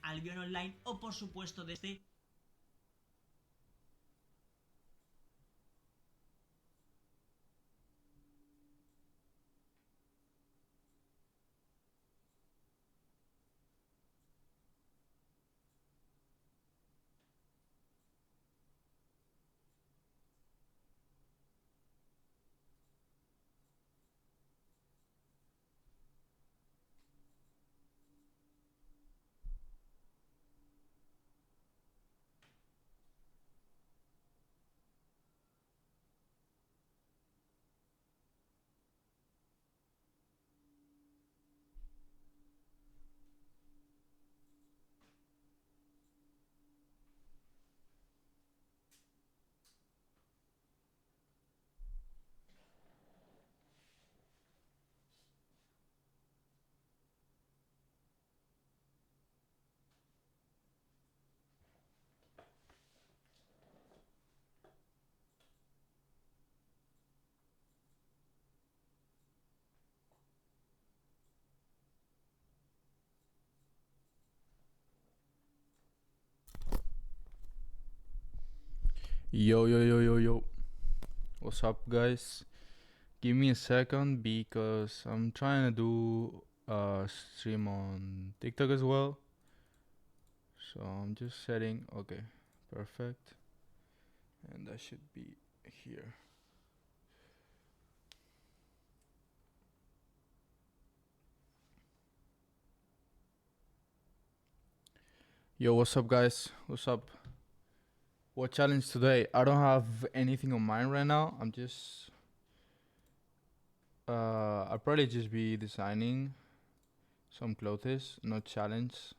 al guión online o por supuesto desde Yo, yo, yo, yo, yo. What's up, guys? Give me a second because I'm trying to do a stream on TikTok as well. So I'm just setting. Okay, perfect. And that should be here. Yo, what's up, guys? What's up? What challenge today? I don't have anything on mind right now. I'm just. I'll probably just be designing some clothes, no challenge.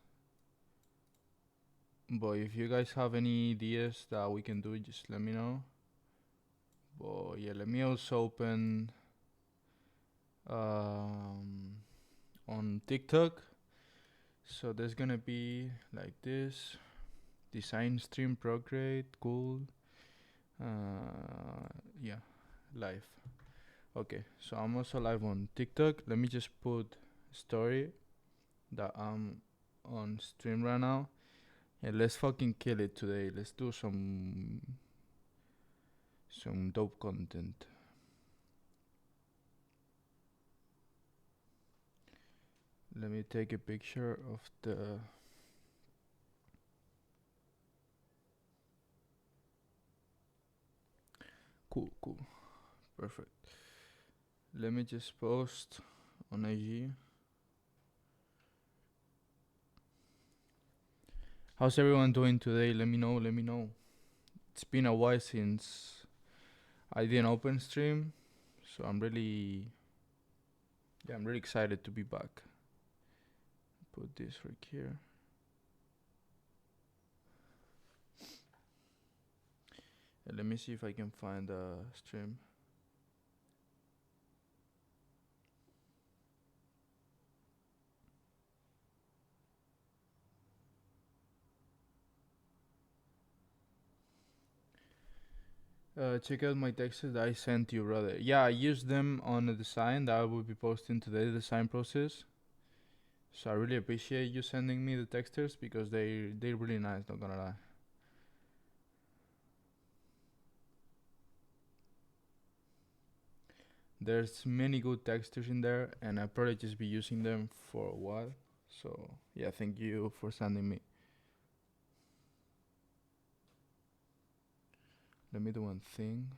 But if you guys have any ideas that we can do, just let me know. But yeah, let me also open on TikTok. So there's gonna be like this design stream Procreate, cool. Yeah, live. Okay, so I'm also live on TikTok. Let me just put story that I'm on stream right now. Yeah, let's fucking kill it today. Let's do some dope content. Let me take a picture of the. Cool, cool, perfect. Let me just post on IG. How's everyone doing today? Let me know, let me know. It's been a while since I did an open stream, so I'm really excited to be back. Put this right here. And let me see if I can find a stream. Check out my texts that I sent you, brother. Yeah, I used them on a design that I will be posting today, the design process. So I really appreciate you sending me the textures because they're really nice, not gonna lie. There's many good textures in there, and I'll probably just be using them for a while. So yeah, thank you for sending me. Let me do one thing.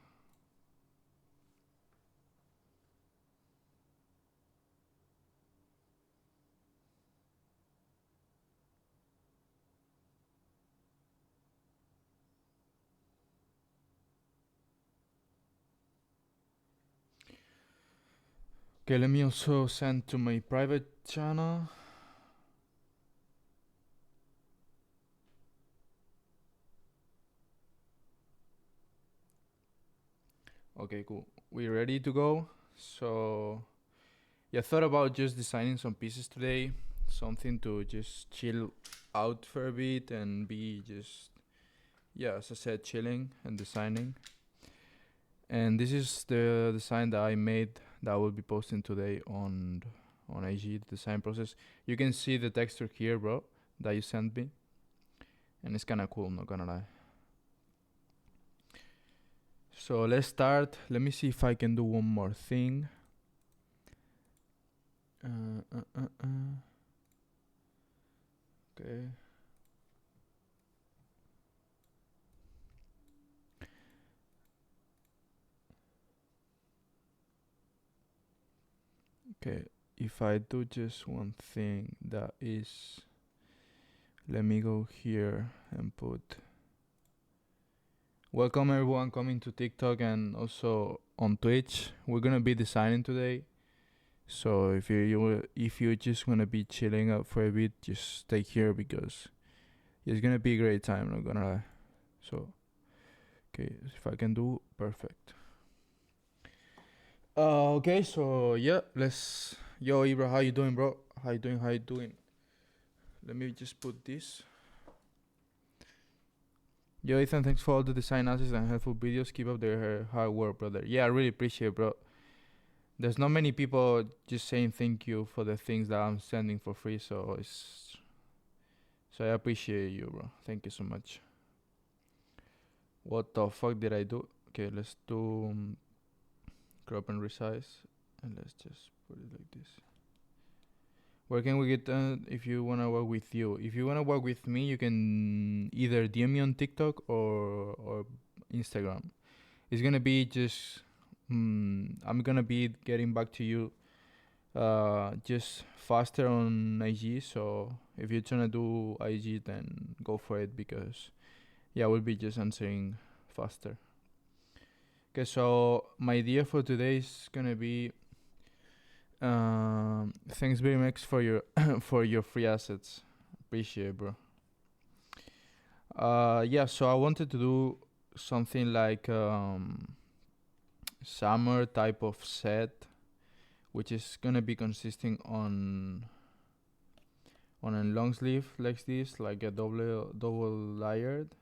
Okay, let me also send to my private channel. Okay, cool. We're ready to go. So yeah, I thought about just designing some pieces today. Something to just chill out for a bit and be just, yeah, as I said, chilling and designing. And this is the design that I made that I will be posting today on IG, the design process. You can see the texture here, bro. that you sent me, and it's kind of cool, not gonna lie. So let's start. Let me see if I can do one more thing. Okay. Okay, if I do just one thing, that is, let me go here and put welcome everyone coming to TikTok and also on Twitch. We're gonna be designing today, so if you just wanna be chilling out for a bit, just stay here because it's gonna be a great time. Not gonna lie. So, okay, if I can do perfect. Okay, so yeah, let's. Yo, Ibra, how you doing, bro? How you doing? How you doing? Let me just put this. Yo, Ethan, thanks for all the design assets and helpful videos. Keep up the hard work, brother. Yeah, I really appreciate it, bro. There's not many people just saying thank you for the things that I'm sending for free, so I appreciate you, bro. Thank you so much. What the fuck did I do? Okay, let's do crop and resize, and let's just put it like this. Where can we get if you wanna work with you? If you wanna work with me, you can either DM me on TikTok or Instagram. It's gonna be just I'm gonna be getting back to you just faster on IG. So if you're trying to do IG, then go for it because yeah, we'll be just answering faster. Okay, so my idea for today is gonna be thanks very much for your for your free assets. Appreciate it, bro. Yeah, so I wanted to do something like summer type of set, which is gonna be consisting on a long sleeve like this, like a double layered,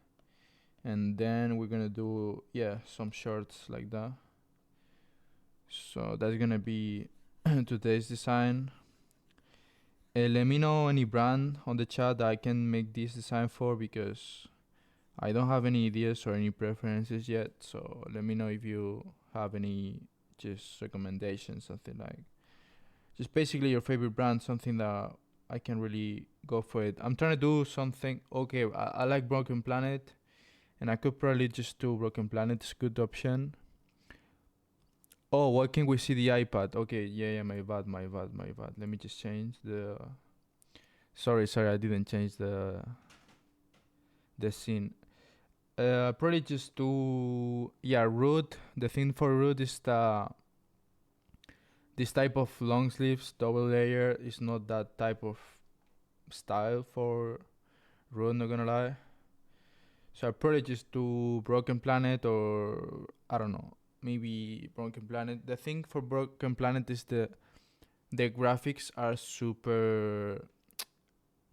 and then we're gonna do some shorts like that. So that's gonna be today's design. Let me know any brand on the chat that I can make this design for because I don't have any ideas or any preferences yet. So let me know if you have any just recommendations, something like just basically your favorite brand, something that I can really go for it. I'm trying to do something. Okay, I like Broken Planet, and I could probably just do Broken Planet. It's a good option. Oh, why can't we see the iPad? Okay, yeah, my bad. Let me just change the. Sorry, I didn't change the scene. Probably just do Rhude. The thing for Rhude is this type of long sleeves double layer is not that type of style for Rhude. Not gonna lie. So I probably just do Broken Planet or I don't know, maybe Broken Planet. The thing for Broken Planet is the graphics are super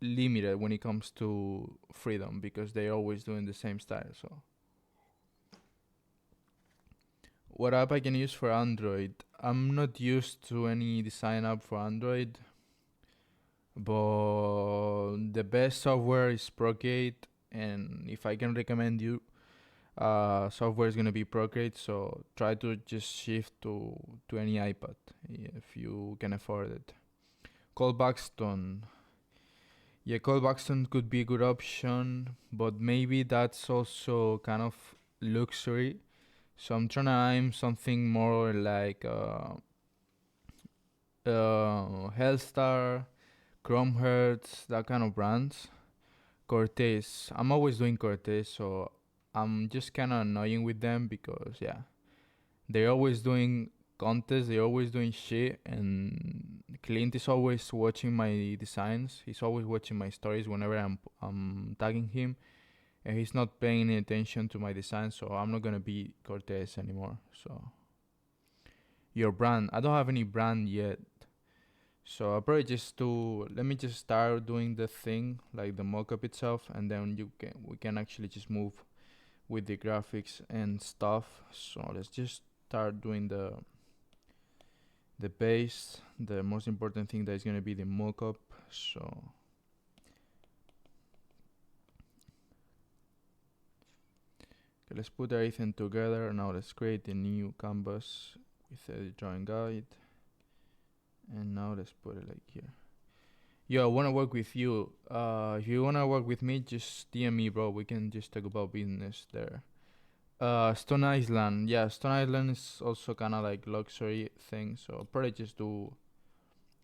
limited when it comes to freedom because they're always doing the same style. So what app I can use for Android? I'm not used to any design app for Android, but the best software is Procreate, and if I can recommend you software is gonna be Procreate, so try to just shift to any iPad if you can afford it. Cole Buxton. Yeah, Cole Buxton could be a good option, but maybe that's also kind of luxury. So I'm trying to aim something more like Hellstar, Chrome Hertz, that kind of brands. Cortez. I'm always doing Cortez, so I'm just kind of annoying with them because they're always doing contests, they're always doing shit, and Clint is always watching my designs. He's always watching my stories whenever I'm tagging him, and he's not paying any attention to my designs. So I'm not gonna be Cortez anymore. So your brand, I don't have any brand yet. So I'll probably just let me just start doing the thing like the mockup itself, and then we can actually just move with the graphics and stuff. So let's just start doing the base. The most important thing that is gonna be the mockup. So Okay, let's put everything together. Now let's create a new canvas with a drawing guide. And now let's put it like here. Yo, I wanna work with you. If you wanna work with me, just DM me, bro. We can just talk about business there. Stone Island. Yeah, Stone Island is also kind of like luxury thing. So I'll probably just do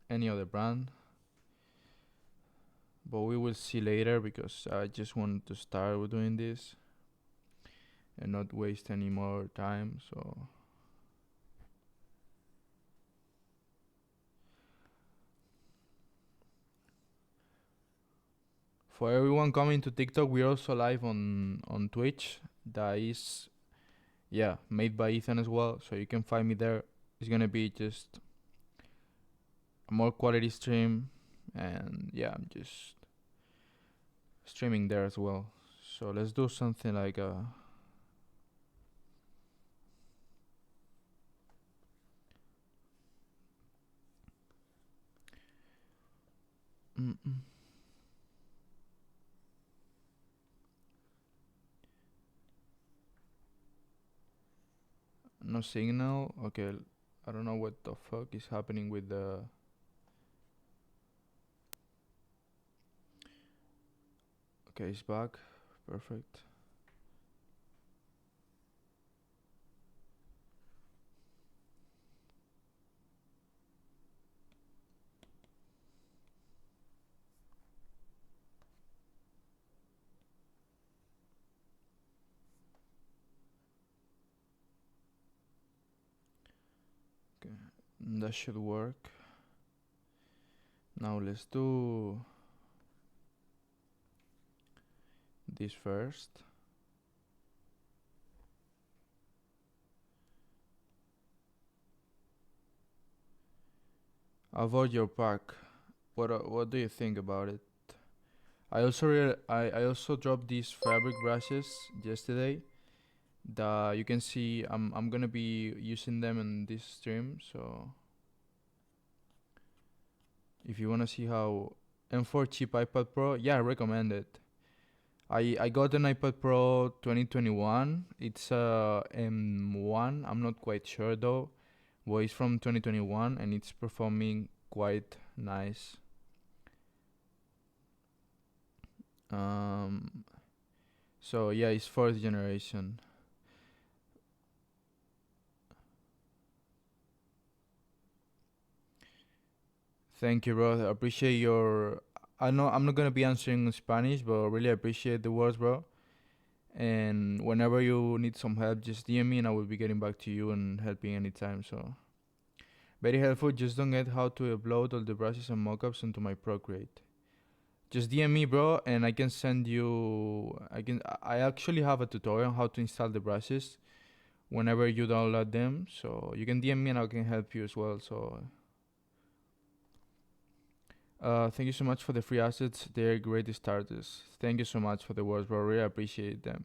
any other brand. But we will see later because I just wanted to start with doing this and not waste any more time. So for everyone coming to TikTok, we're also live on Twitch. That is, yeah, made by Ethan as well. So you can find me there. It's gonna be just a more quality stream, and yeah, I'm just streaming there as well. So let's do something like no signal. Okay, I don't know what the fuck is happening with the. Okay, it's back. Perfect. Okay, that should work. Now let's do this first. Avoid your pack. What do you think about it? I also dropped these fabric brushes yesterday. That you can see I'm gonna be using them in this stream. So if you wanna see how M4 cheap iPad Pro, yeah, I recommend it. I got an iPad Pro 2021. It's M1. I'm not quite sure though. Well, it's from 2021 and it's performing quite nice. So yeah, it's fourth generation. Thank you, bro. I appreciate your. I know I'm not gonna be answering in Spanish, but really appreciate the words, bro. And whenever you need some help, just DM me, and I will be getting back to you and helping anytime. So very helpful. Just don't get how to upload all the brushes and mockups into my Procreate. Just DM me, bro, and I can send you. I actually have a tutorial on how to install the brushes whenever you download them. So you can DM me, and I can help you as well. So. Thank you so much for the free assets. They're great starters. Thank you so much for the words, bro. Really appreciate them.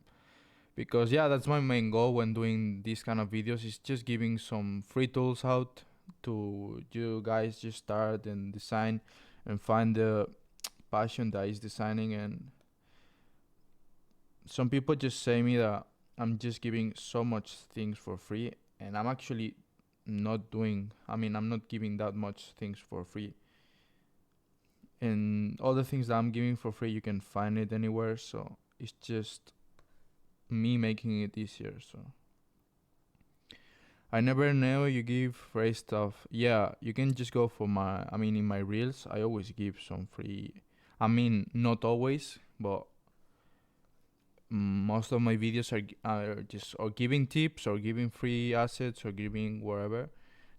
Because yeah, that's my main goal when doing these kind of videos is just giving some free tools out to you guys just start and design and find the passion that is designing. And some people just say me that I'm just giving so much things for free, and I'm actually not doing. I mean, I'm not giving that much things for free. And all the things that I'm giving for free, you can find it anywhere. So it's just me making it easier. So I never know you give free stuff. Yeah, you can just go for my. I mean, in my reels, I always give some free. I mean, not always, but most of my videos are just or giving tips or giving free assets or giving whatever.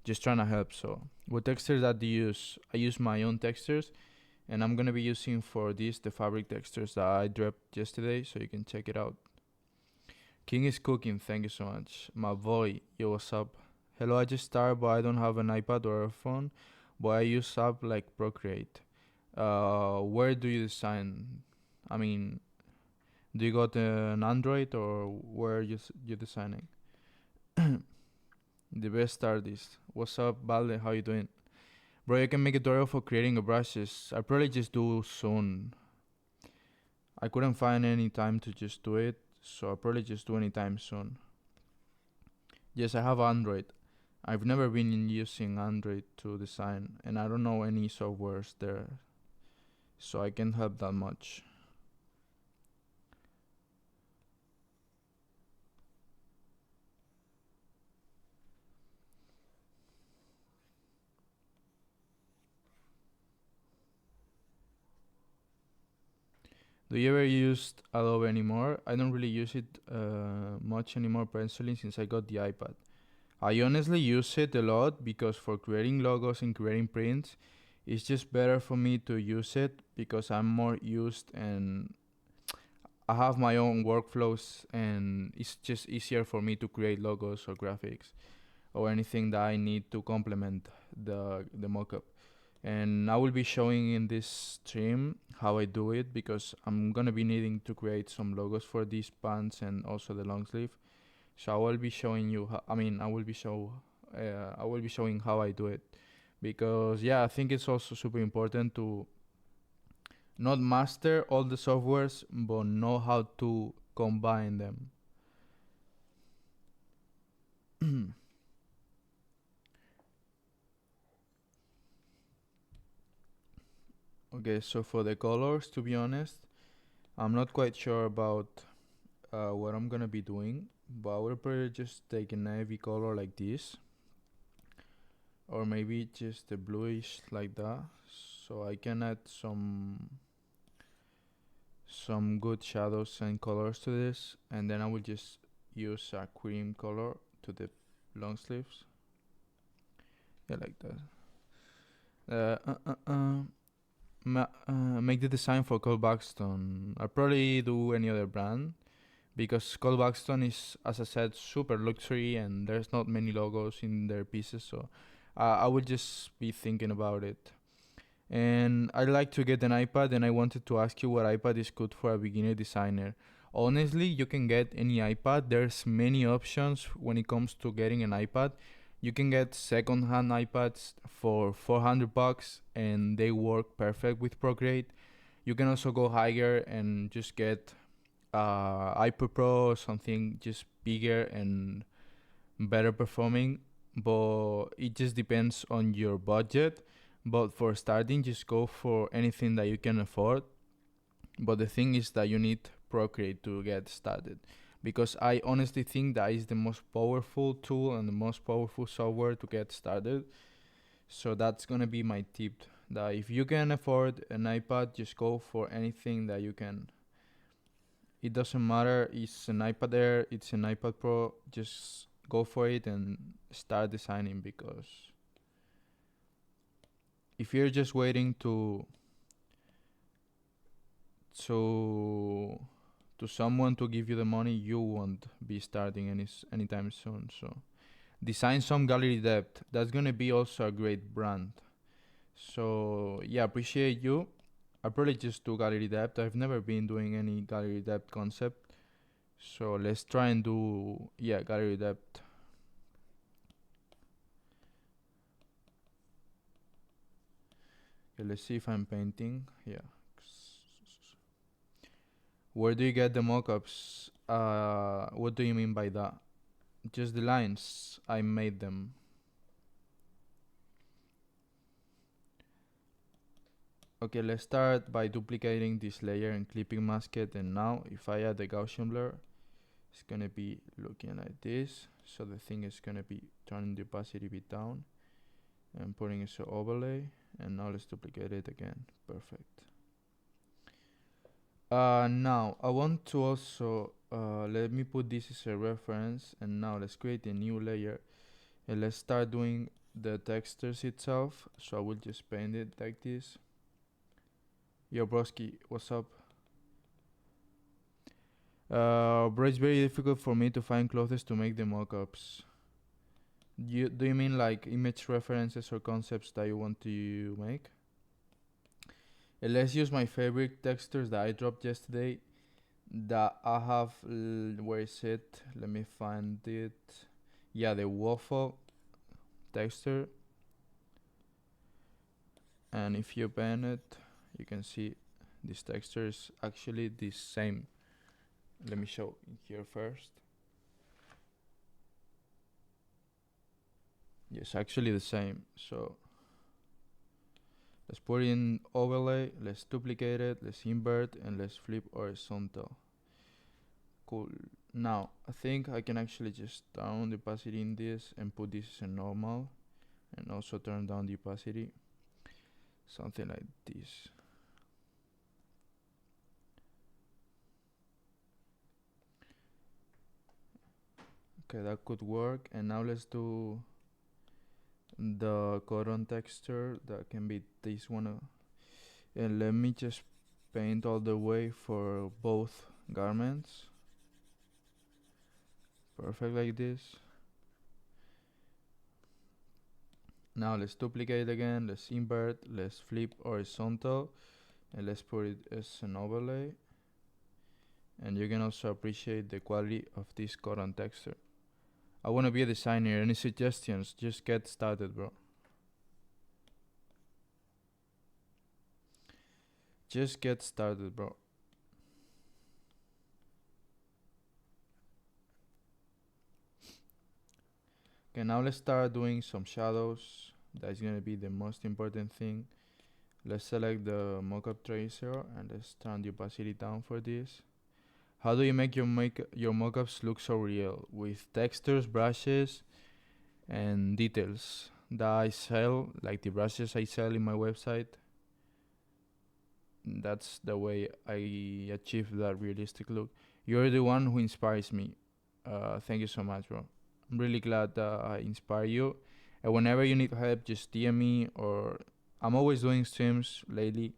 Just trying to help. So what textures that do you use? I use my own textures. And I'm gonna be using for this the fabric textures that I dropped yesterday, so you can check it out. King is cooking, thank you so much. My boy, yo, what's up? Hello, I just started, but I don't have an iPad or a phone, but I use app like Procreate. Where do you design? I mean, do you got an Android or where you designing? The best artist. What's up, Balde? How you doing? Bro, you can make a tutorial for creating a brushes. I probably just do soon. I couldn't find any time to just do it, so I'll probably just do anytime soon. Yes, I have Android. I've never been using Android to design, and I don't know any softwares there, so I can't help that much. Do you ever use Adobe anymore? I don't really use it much anymore personally since I got the iPad. I honestly use it a lot because for creating logos and creating prints, it's just better for me to use it because I'm more used and I have my own workflows and it's just easier for me to create logos or graphics or anything that I need to complement the mockup. And I will be showing in this stream how I do it because I'm gonna be needing to create some logos for these pants and also the long sleeve. So I will be showing you. I will be showing how I do it because yeah, I think it's also super important to not master all the softwares but know how to combine them. Okay, so for the colors, to be honest, I'm not quite sure about what I'm gonna be doing, but I will probably just take a navy color like this, or maybe just a bluish like that, so I can add some good shadows and colors to this, and then I will just use a cream color to the long sleeves. Yeah, like that. Make the design for Cole Buxton. I'll probably do any other brand because Cole Buxton is, as I said, super luxury and there's not many logos in their pieces, so I would just be thinking about it. And I like to get an iPad, and I wanted to ask you what iPad is good for a beginner designer. Honestly, you can get any iPad. There's many options when it comes to getting an iPad. You can get second-hand iPads for $400 and they work perfect with Procreate. You can also go higher and just get iPad Pro or something just bigger and better performing, but it just depends on your budget. But for starting, just go for anything that you can afford. But the thing is that you need Procreate to get started, because I honestly think that is the most powerful tool and the most powerful software to get started. So that's gonna be my tip, that if you can afford an iPad, just go for anything that you can. It doesn't matter, it's an iPad Air, it's an iPad Pro, just go for it and start designing, because if you're just waiting to someone to give you the money, you won't be starting anytime soon. So design some gallery depth. That's gonna be also a great brand. So yeah, appreciate you. I probably just do gallery depth. I've never been doing any gallery depth concept. So let's try and do gallery depth. Okay, let's see if I'm painting. Yeah. Where do you get the mockups? What do you mean by that? Just the lines. I made them. Okay, let's start by duplicating this layer and clipping mask it, and now if I add the Gaussian blur, it's gonna be looking like this. So the thing is gonna be turning the opacity bit down and putting it as overlay, and now let's duplicate it again. Perfect. Now I want to also let me put this as a reference, and now let's create a new layer and let's start doing the textures itself. So I will just paint it like this. Yo broski, what's up? Bro, it's very difficult for me to find clothes to make the mockups. Do you mean like image references or concepts that you want to make? Let's use my favorite textures that I dropped yesterday that I have. Where is it? Let me find it. Yeah, the waffle texture. And if you pan it, you can see this texture is actually the same. let me show here first. Yes, actually the same. So let's put in overlay, let's duplicate it, let's invert, and let's flip horizontal. Cool. Now I think I can actually just down the opacity in this and put this in normal, and also turn down the opacity, something like this. Okay, that could work. And now let's do the cotton texture. That can be this one. And let me just paint all the way for both garments. Perfect, like this. Now let's duplicate again, let's invert, let's flip horizontal, and let's put it as an overlay. And you can also appreciate the quality of this cotton texture. I want to be a designer. Any suggestions? Just get started, bro. Just get started, bro. Okay, now let's start doing some shadows. That's gonna be the most important thing. Let's select the mockup tracer and let's turn the opacity down for this. How do you make your mockups look so real? With textures, brushes, and details that I sell, like the brushes I sell in my website. That's the way I achieve that realistic look. You're the one who inspires me. Thank you so much, bro. I'm really glad that I inspire you. And whenever you need help, just DM me. Or I'm always doing streams lately.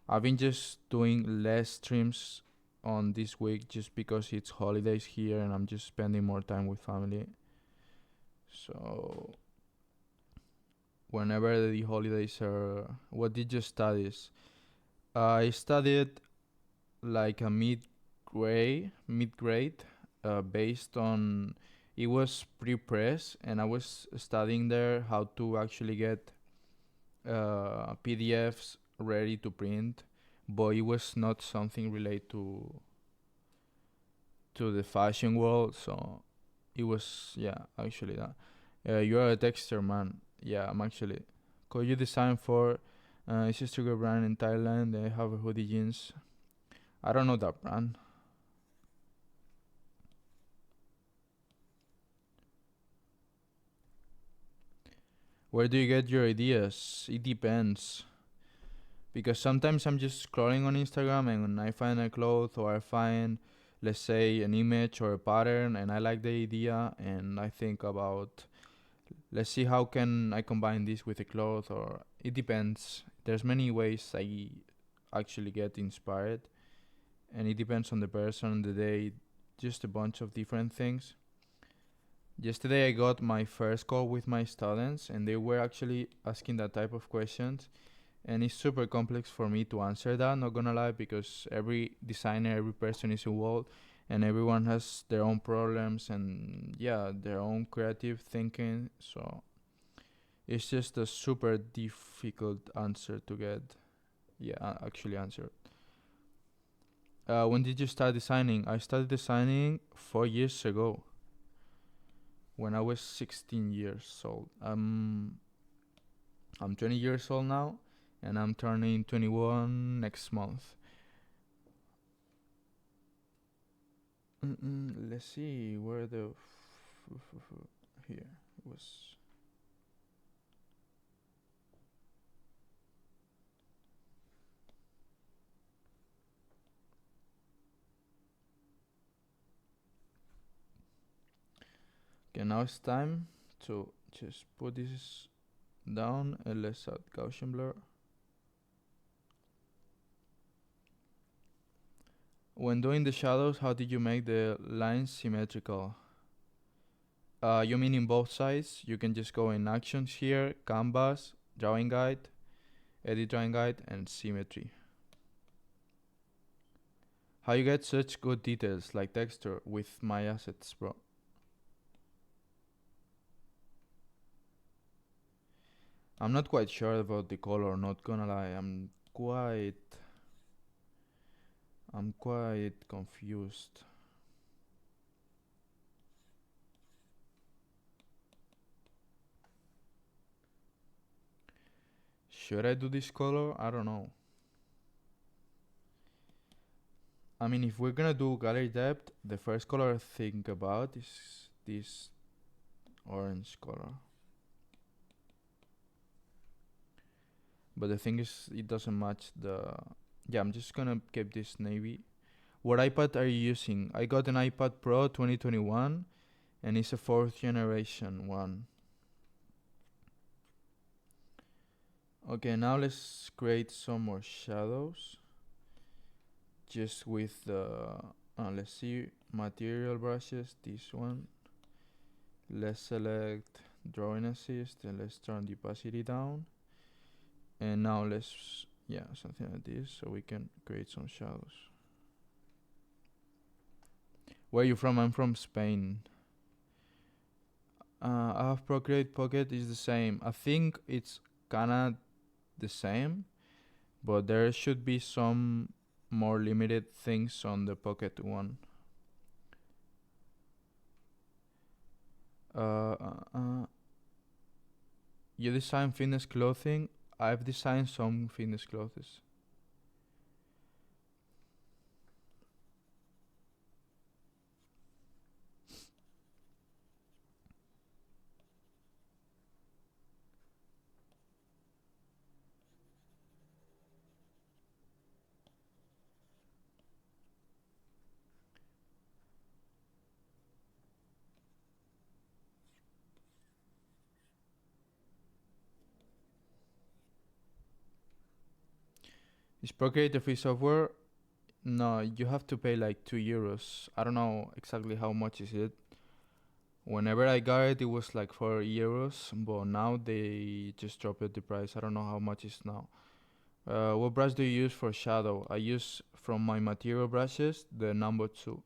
I've been just doing less streams on this week just because it's holidays here and I'm just spending more time with family. So whenever the holidays are, what did you study? I studied like a mid grade, based on, it was pre-press, and I was studying there how to actually get PDFs ready to print, but it was not something related to the fashion world, so it was, yeah, actually that. You are a texter, man. Yeah, I'm actually. Could you design for it's a sugar brand in Thailand? They have a hoodie jeans. I don't know that brand. Where do you get your ideas? It depends. Because sometimes I'm just scrolling on Instagram and I find a cloth or I find, let's say, an image or a pattern and I like the idea and I think about, let's see how can I combine this with a cloth, or it depends. There's many ways I actually get inspired and it depends on the person, the day, just a bunch of different things. Yesterday I got my first call with my students and they were actually asking that type of questions, and it's super complex for me to answer that, not gonna lie, because every designer, every person is involved and everyone has their own problems and yeah, their own creative thinking, so it's just a super difficult answer to get, yeah, actually answer. When did you start designing? I started designing 4 years ago when I was 16 years old. I'm 20 years old now, and I'm turning 21 next month. Let's see where the here it was. Okay, now it's time to just put this down and let's add Gaussian blur. When doing the shadows, how did you make the lines symmetrical? You mean in both sides? You can just go in actions here, canvas, drawing guide, edit drawing guide, and symmetry. How you get such good details like texture with my assets, bro? I'm not quite sure about the color, not gonna lie. I'm quite I'm quite confused. Should I do this color? I don't know. I mean, if we're gonna do gallery depth, the first color I think about is this orange color. But the thing is, it doesn't match the... Yeah, I'm just gonna keep this navy. What iPad are you using? I got an iPad Pro 2021 and it's a 4th generation one. Okay, now let's create some more shadows. Just with the... let's see, material brushes, this one. Let's select drawing assist and let's turn the opacity down. And now let's, yeah, something like this so we can create some shadows. Where are you from? I'm from Spain. I have Procreate. Pocket is the same. I think it's kinda the same, but there should be some more limited things on the Pocket one. You design fitness clothing. I've designed some fitness clothes. Is Procreate a free software? No, you have to pay like €2. I don't know exactly how much is it. Whenever I got it, it was like €4, but now they just dropped the price. I don't know how much it's now. What brush do you use for shadow? I use from my material brushes the number 2.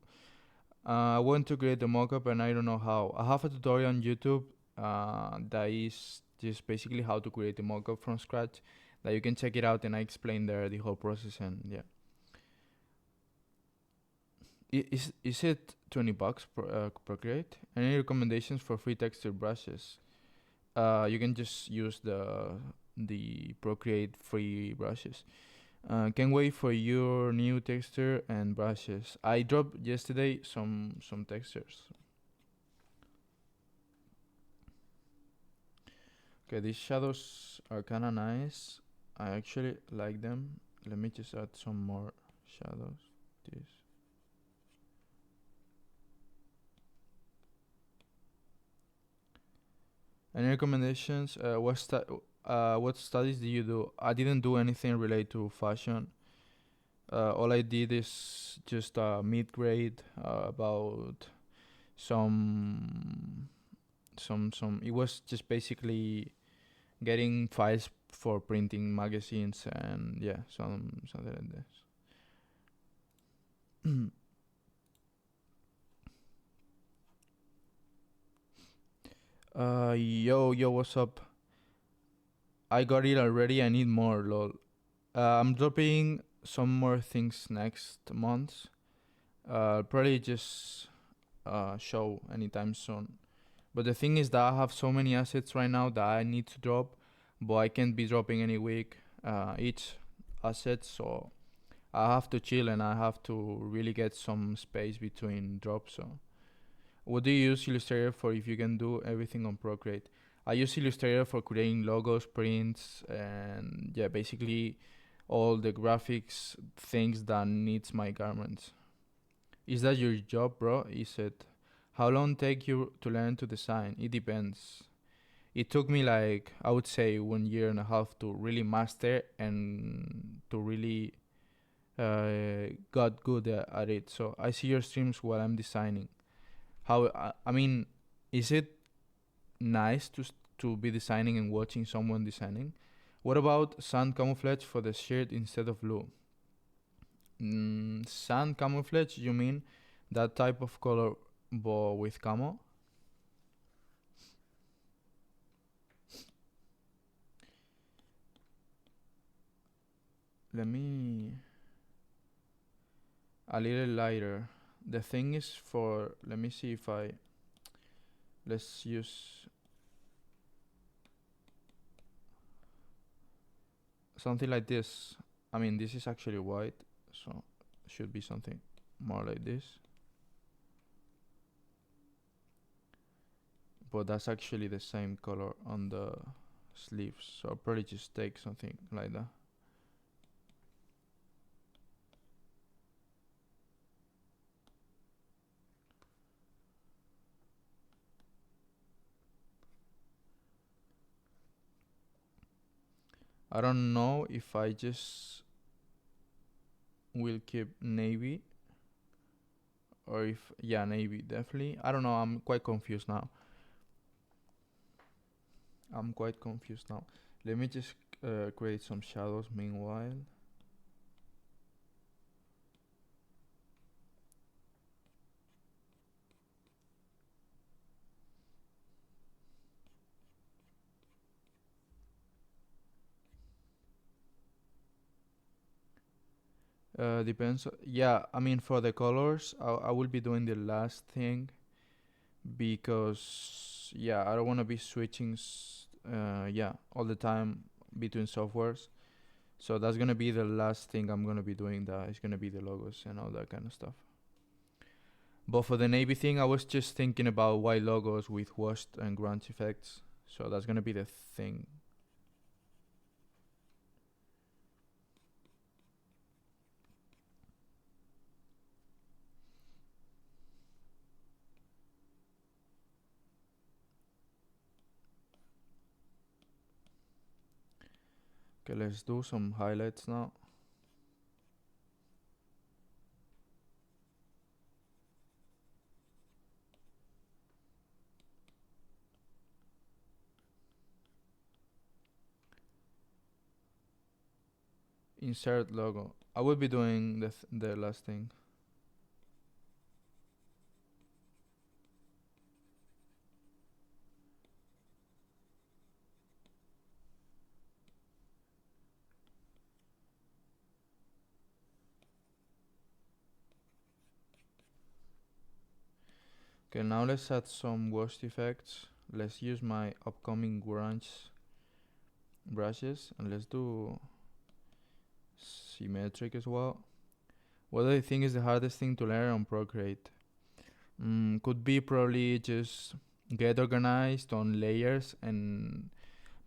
I want to create the mockup and I don't know how. I have a tutorial on YouTube that is just basically how to create the mockup from scratch. That you can check it out and I explain there the whole process and yeah. Is it $20 per Procreate? Any recommendations for free texture brushes? You can just use the Procreate free brushes. Can wait for your new texture and brushes. I dropped yesterday some textures. Okay, these shadows are kinda nice. I actually like them. Let me just add some more shadows. This. Any recommendations? What studies did you do? I didn't do anything related to fashion. All I did is just mid-grade about some. It was just basically getting files for printing magazines and yeah, something like this. Yo, what's up? I got it already. I need more, lol. I'm dropping some more things next month. Probably just show anytime soon. But the thing is that I have so many assets right now that I need to drop, but I can't be dropping any week each asset, so I have to chill and I have to really get some space between drops. So, what do you use Illustrator for if you can do everything on Procreate? I use Illustrator for creating logos, prints, and yeah, basically all the graphics things that needs my garments. Is that your job, bro? Is it? How long take you to learn to design? It depends. It took me like I would say 1 year and a half to really master and to really got good at it. So I see your streams while I'm designing. I mean, is it nice to be designing and watching someone designing? What about sand camouflage for the shirt instead of blue? Sand camouflage, you mean that type of color but with camo? Let me... a little lighter. The thing is for, let me see if let's use something like this. I mean, this is actually white, so should be something more like this. But that's actually the same color on the sleeves, so I'll probably just take something like that. I don't know if I just will keep navy or if, yeah, navy definitely. I don't know, I'm quite confused now. Let me just create some shadows meanwhile. Depends. Yeah, I mean, for the colors, I will be doing the last thing because, yeah, I don't want to be switching, yeah, all the time between softwares. So that's gonna be the last thing I'm gonna be doing. That is gonna be the logos and all that kind of stuff. But for the navy thing, I was just thinking about white logos with washed and grunge effects. So that's gonna be the thing. Okay, let's do some highlights now. Insert logo. I will be doing the last thing. Okay, now let's add some washed effects. Let's use my upcoming grunge brushes and let's do symmetric as well. What do you think is the hardest thing to learn on Procreate? Could be probably just get organized on layers and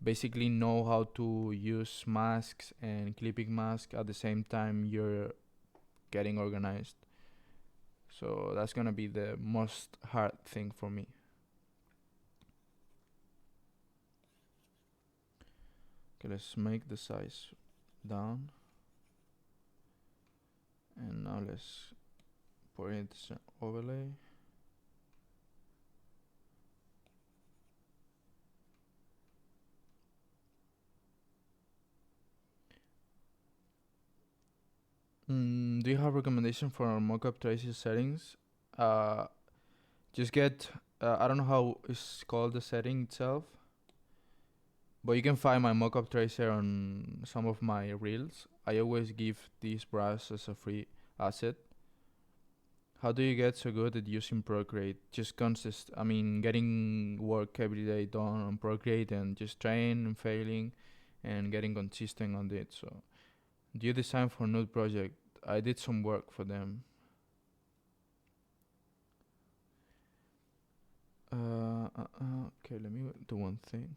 basically know how to use masks and clipping mask at the same time you're getting organized. So that's gonna be the most hard thing for me. Okay, let's make the size down. And now let's put in this overlay. Do you have recommendation for mockup traces settings? Just get, I don't know how it's called the setting itself, but you can find my mockup tracer on some of my reels. I always give this brush as a free asset. How do you get so good at using Procreate? Just getting work every day done on Procreate and just trying and failing and getting consistent on it. So, do you design for Nude project? I did some work for them. Okay, let me do one thing.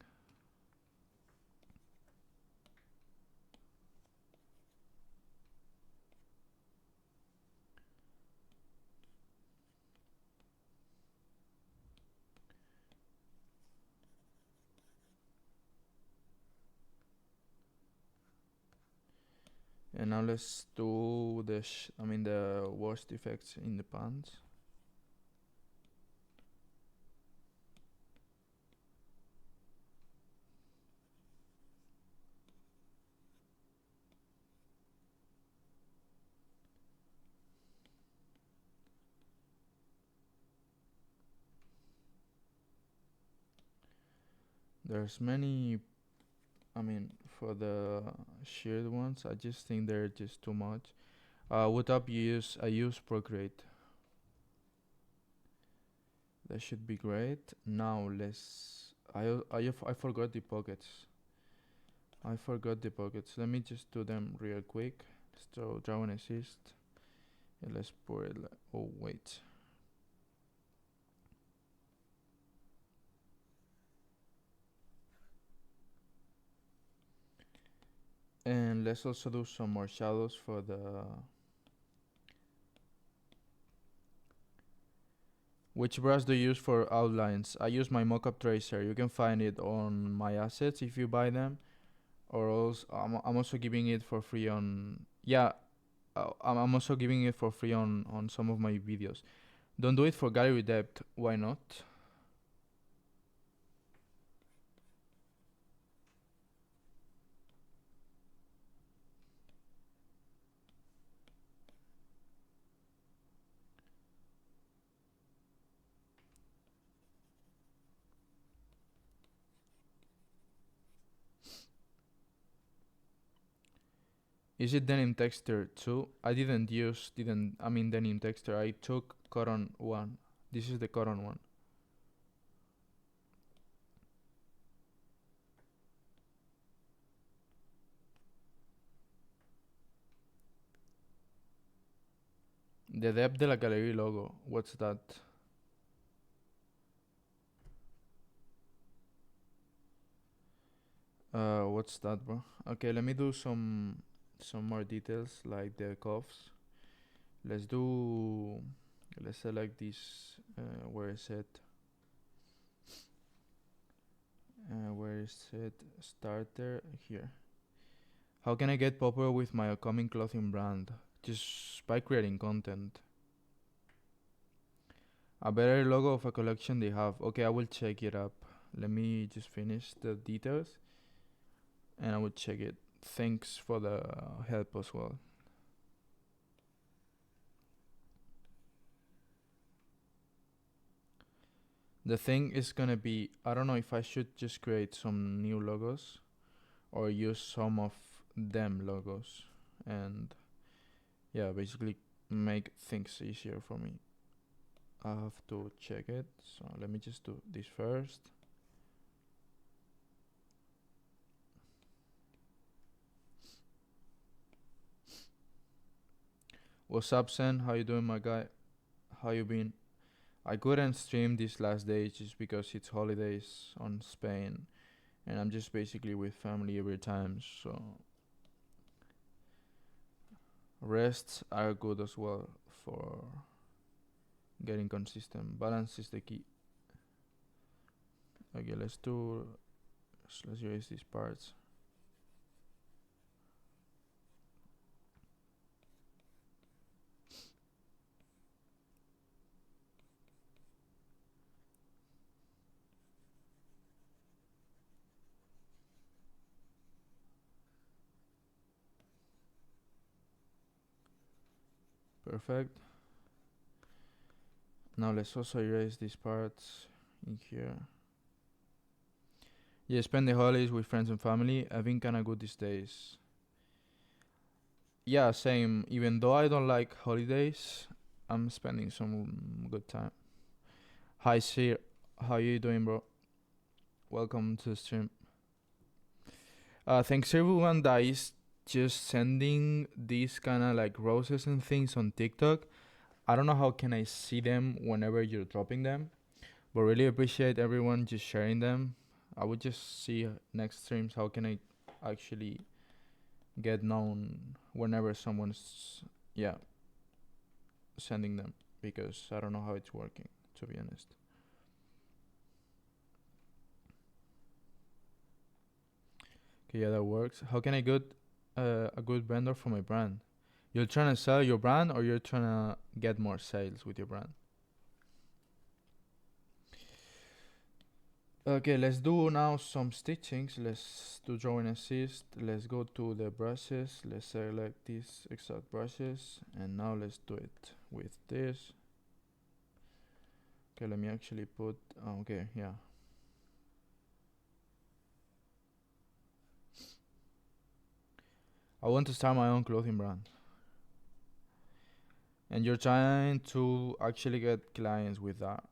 And now let's do the worst effects in the pants. There's many, for the sheared ones, I just think they're just too much. What app you use? I use Procreate. That should be great. Now let's. I forgot the pockets. I forgot the pockets. Let me just do them real quick. So draw and assist. Yeah, let's put it. Oh wait. And let's also do some more shadows for the. Which brush do you use for outlines? I use my mockup tracer. You can find it on my assets if you buy them, or else I'm also giving it for free on. Yeah, I'm also giving it for free on some of my videos. Don't do it for gallery depth. Why not? Is it denim texture too? I mean denim texture. I took cotton one. This is the cotton one. The depth de la galerie logo. What's that? What's that, bro? Okay, let me do some more details like the cuffs. Let's select this. Where is it? Where is it? Starter here. How can I get popular with my upcoming clothing brand? Just by creating content. A better logo of a collection they have. Okay, I will check it up. Let me just finish the details and I will check it. Thanks for the help as well. The thing is gonna be, I don't know if I should just create some new logos or use some of them logos and yeah, basically make things easier for me. I have to check it. So let me just do this first. What's up, Sen? How you doing, my guy? How you been? I couldn't stream this last day just because it's holidays on Spain and I'm just basically with family every time, so rests are good as well for getting consistent. Balance is the key. Okay, let's erase these parts. Perfect. Now let's also erase these parts in here. Yeah, spend the holidays with friends and family. I've been kinda good these days. Yeah, same. Even though I don't like holidays, I'm spending some good time. Hi, Sir. How you doing, bro? Welcome to the stream. Thanks everyone that is just sending these kind of like roses and things on TikTok. I don't know how can I see them whenever you're dropping them, but really appreciate everyone just sharing them. I would just see next streams how can I actually get known whenever someone's sending them, because I don't know how it's working, to be honest. Okay, yeah, that works. How can I get a good vendor for my brand? You're trying to sell your brand or you're trying to get more sales with your brand? Okay, let's do now some stitchings. Let's do draw and assist. Let's go to the brushes. Let's select these exact brushes. And now let's do it with this. Okay, let me actually put, okay, yeah. I want to start my own clothing brand. And you're trying to actually get clients with that,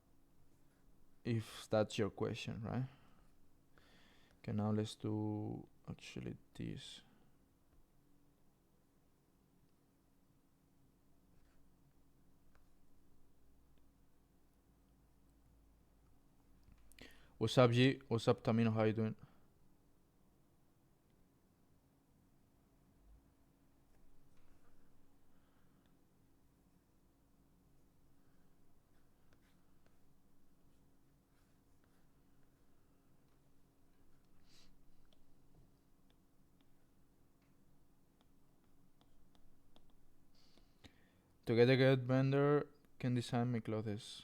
if that's your question, right? Okay, now let's do actually this. What's up, G? What's up, Tamino? How you doing? To get a good vendor, can design my clothes.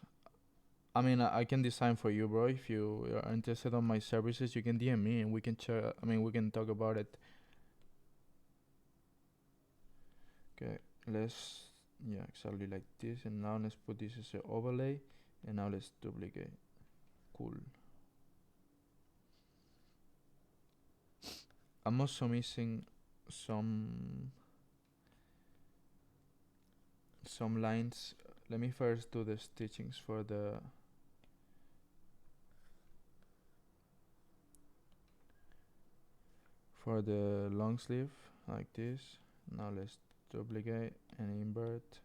I mean, I can design for you, bro. If you are interested on my services, you can DM me and we can share. I mean, we can talk about it. Okay, let's exactly like this, and now let's put this as an overlay, and now let's duplicate. Cool. I'm also missing some lines. Let me first do the stitchings for the long sleeve like this. Now let's duplicate and invert.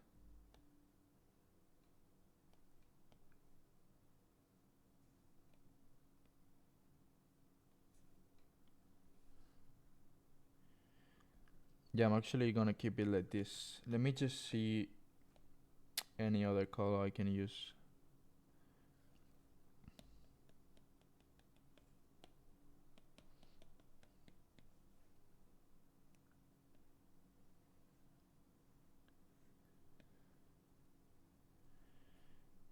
Yeah, I'm actually gonna keep it like this. Let me just see any other color I can use.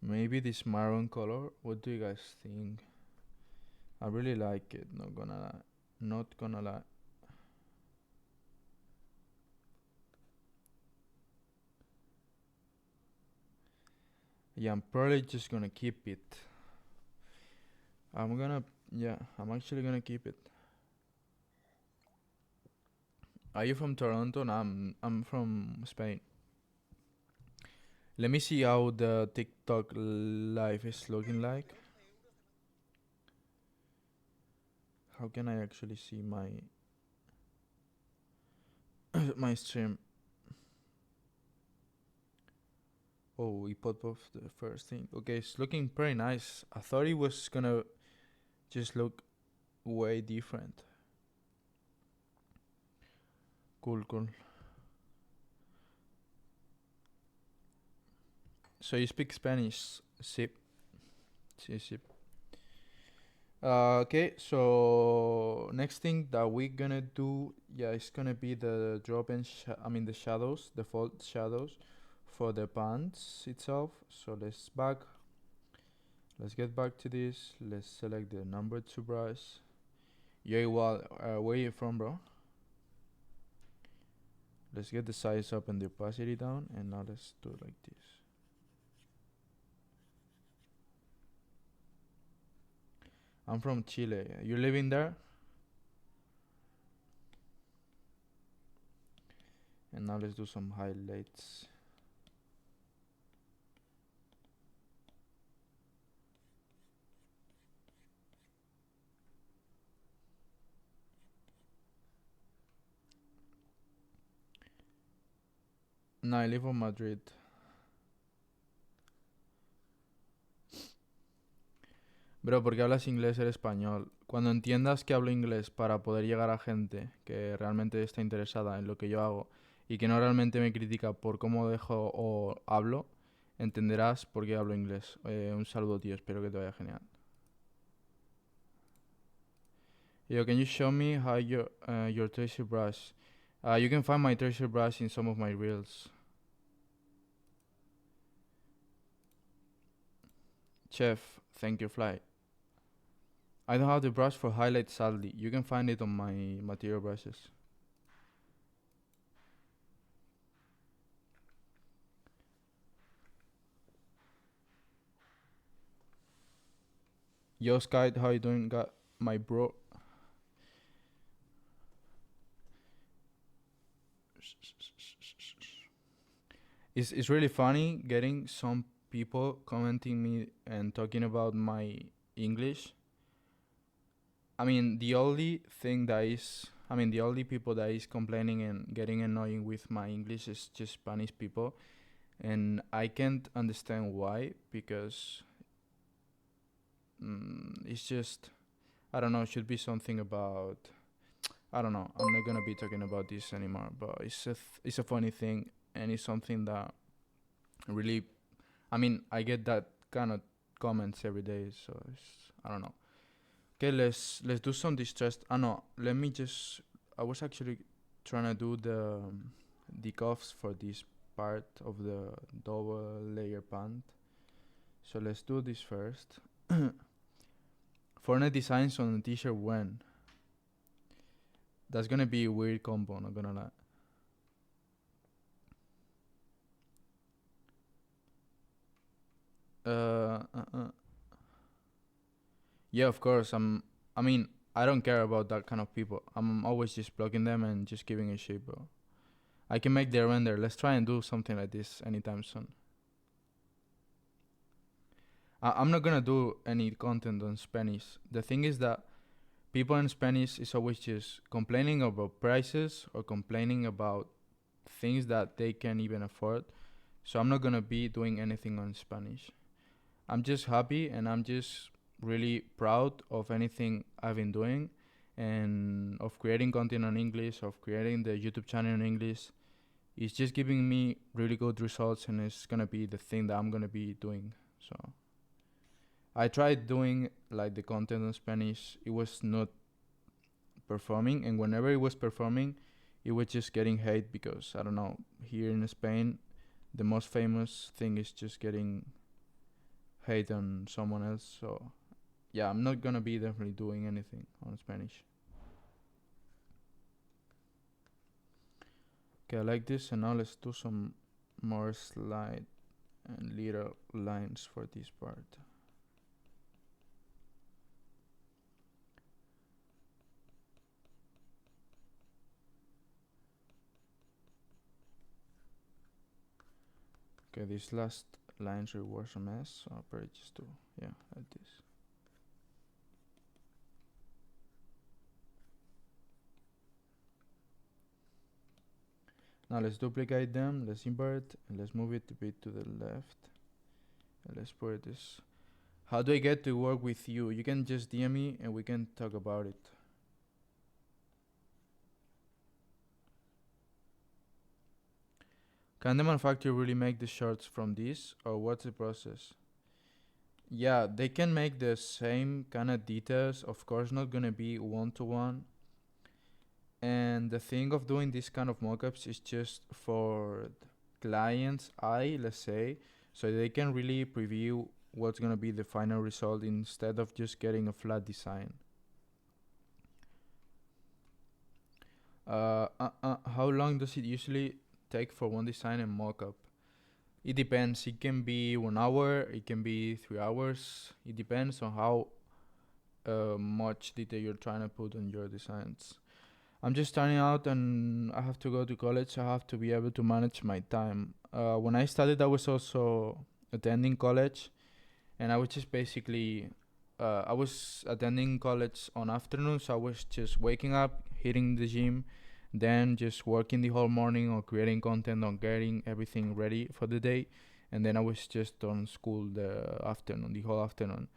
Maybe this maroon color. What do you guys think? I really like it. Not gonna lie. Yeah, I'm probably just gonna keep it. I'm actually gonna keep it. Are you from Toronto? No, I'm from Spain. Let me see how the TikTok live is looking like. How can I actually see my my stream? Oh, we popped off the first thing. Okay, it's looking pretty nice. I thought it was gonna just look way different. Cool, cool. So you speak Spanish? Sí. Sí, sí. Okay, so next thing that we're gonna do, it's gonna be the drop and the shadows, the fold shadows for the pants itself. So let's get back to this. Let's select the number 2 brush. Where you from, bro? Let's get the size up and the opacity down, and now let's do it like this. I'm from Chile. You living there? And now let's do some highlights. No, I live in Madrid. Bro, ¿por qué hablas inglés? Eres español. Cuando entiendas que hablo inglés para poder llegar a gente que realmente está interesada en lo que yo hago y que no realmente me critica por cómo dejo o hablo, entenderás por qué hablo inglés. Un saludo, tío. Espero que te vaya genial. Yo, can you show me how your tracer brush? You can find my tracer brush in some of my reels. Chef, thank you, Fly. I don't have the brush for highlights, sadly. You can find it on my material brushes. Yo, Sky, how you doing? Got my bro. it's really funny getting some people commenting me and talking about my English. I mean, the only thing that is, I mean, the only people that is complaining and getting annoying with my English is just Spanish people, and I can't understand why, because it's just, I don't know, it should be something about, I don't know. I'm not gonna be talking about this anymore, but it's a funny thing, and it's something that really, I mean, I get that kind of comments every day, so it's, I don't know. Okay, let's do some distressed. No, let me just. I was actually trying to do the cuffs for this part of the double layer pant. So let's do this first. Fortnite designs on a t-shirt when? That's gonna be a weird combo, not gonna lie. Yeah, of course. I mean, I don't care about that kind of people. I'm always just blocking them and just giving a shit, bro. I can make their render. Let's try and do something like this anytime soon. I'm not gonna do any content on Spanish. The thing is that people in Spanish is always just complaining about prices or complaining about things that they can't even afford. So I'm not gonna be doing anything on Spanish. I'm just happy and I'm just really proud of anything I've been doing and of creating content on English, of creating the YouTube channel in English. It's just giving me really good results and it's gonna be the thing that I'm gonna be doing. So I tried doing like the content in Spanish. It was not performing, and whenever it was performing, it was just getting hate because I don't know. Here in Spain, the most famous thing is just getting hate on someone else. So yeah, I'm not gonna be definitely doing anything on Spanish. Okay, I like this, and now let's do some more slide and little lines for this part. Okay, these last lines were a mess, so I'll probably just do, yeah, like this. Now let's duplicate them, let's invert, and let's move it a bit to the left. And let's put this. How do I get to work with you? You can just DM me and we can talk about it. Can the manufacturer really make the shorts from this, or what's the process? Yeah, they can make the same kind of details, of course not gonna be one-to-one. And the thing of doing this kind of mockups is just for clients' eye, let's say, so they can really preview what's gonna be the final result instead of just getting a flat design. How long does it usually take for one design and mockup? It depends. It can be 1 hour, it can be 3 hours. It depends on how much detail you're trying to put on your designs. I'm just starting out and I have to go to college, so I have to be able to manage my time. When I started, I was also attending college, and I was just basically, I was attending college on afternoons, so I was just waking up, hitting the gym, then just working the whole morning on creating content, on getting everything ready for the day, and then I was just on school the afternoon, the whole afternoon.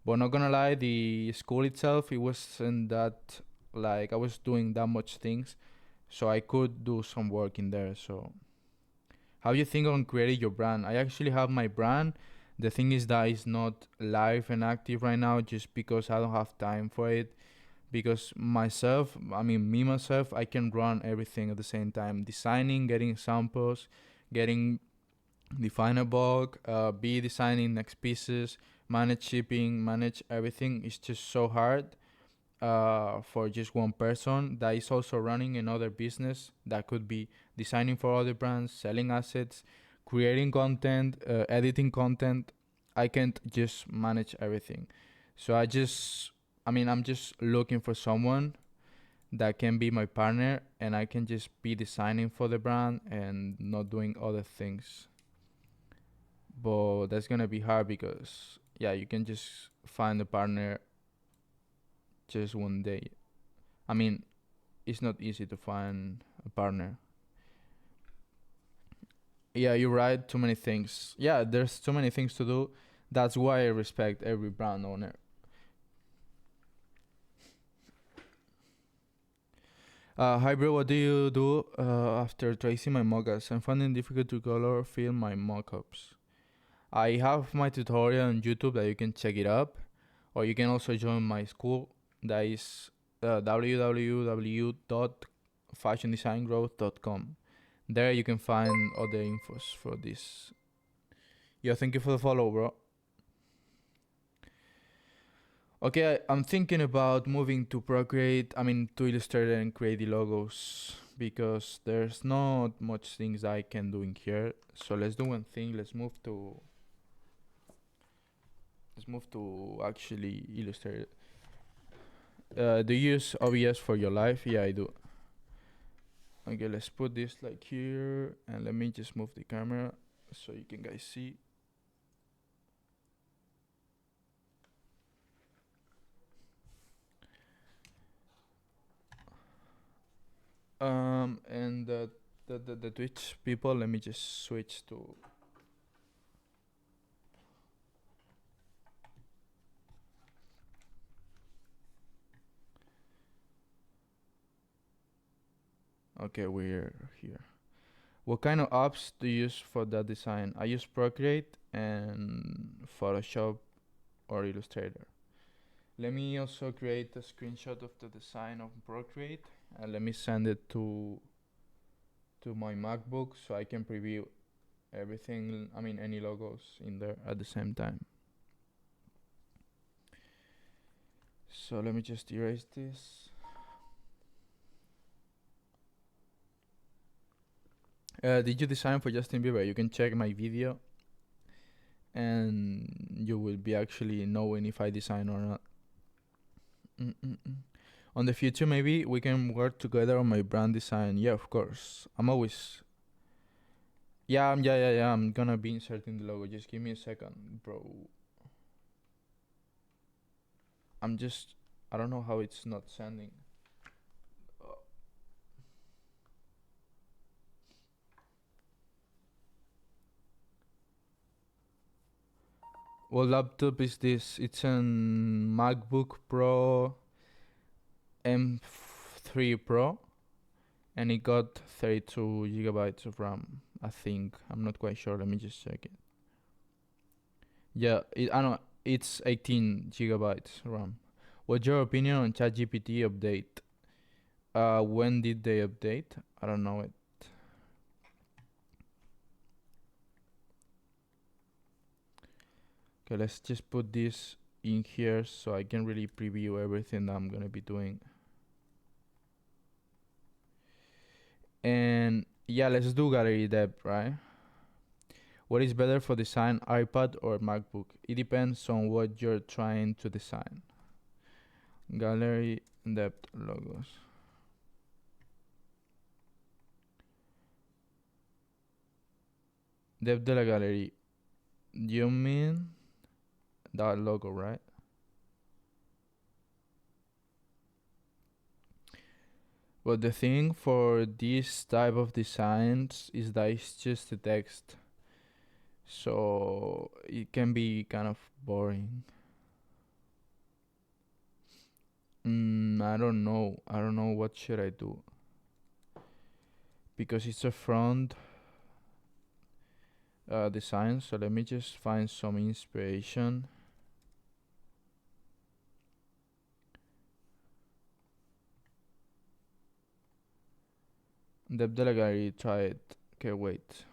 But not gonna lie, the school itself, it wasn't that, like, I was doing that much things, so I could do some work in there. So how you think on creating your brand? I actually have my brand. The thing is that it's not live and active right now just because I don't have time for it. Because myself, I mean, me myself, I can run everything at the same time: designing, getting samples, getting define a bulk, be designing next pieces, manage shipping, manage everything. It's just so hard for just one person that is also running another business that could be designing for other brands, selling assets, creating content, editing content. I can't just manage everything. So I'm just looking for someone that can be my partner, and I can just be designing for the brand and not doing other things. But that's gonna be hard because yeah, you can just find a partner just one day. I mean, it's not easy to find a partner. Yeah, you're right. Too many things. Yeah, there's too many things to do. That's why I respect every brand owner. Hi bro, what do you do after tracing my mockups? I'm finding it difficult to color fill my mockups. I have my tutorial on YouTube that you can check it up, or you can also join my school that is www.fashiondesigngrowth.com. There you can find all the infos for this. Yeah, thank you for the follow, bro. Okay, I'm thinking about moving to Procreate, to Illustrator and create the logos because there's not much things I can do in here. So let's do one thing. Let's move to actually Illustrator. Do you use OBS for your life? Yeah, I do. Okay, let's put this like here, and let me just move the camera so you can guys see. And the Twitch people, let me just switch to. Okay, we're here. What kind of apps do you use for that design? I use Procreate and Photoshop or Illustrator. Let me also create a screenshot of the design of Procreate and let me send it to my MacBook so I can preview everything, any logos in there at the same time. So let me just erase this. Did you design for Justin Bieber? You can check my video and you will be actually knowing if I design or not. On the future, maybe we can work together on my brand design. Yeah, of course. I'm always. Yeah, I'm gonna be inserting the logo. Just give me a second, bro. I don't know how it's not sending. What laptop is this? It's an MacBook Pro M3 Pro, and it got 32 gigabytes of RAM. I think. I'm not quite sure. Let me just check it. Yeah, I know it's 18 gigabytes RAM. What's your opinion on ChatGPT update? When did they update? I don't know it. Okay, let's just put this in here so I can really preview everything that I'm gonna be doing. And yeah, let's do gallery depth, right? What is better for design, iPad or MacBook? It depends on what you're trying to design. Gallery depth logos. Depth de la galerie. You mean that logo, right? But the thing for this type of designs is that it's just a text. So it can be kind of boring. I don't know. I don't know what should I do. Because it's a front design, so let me just find some inspiration. Depth de la galerie, try it. Okay, wait.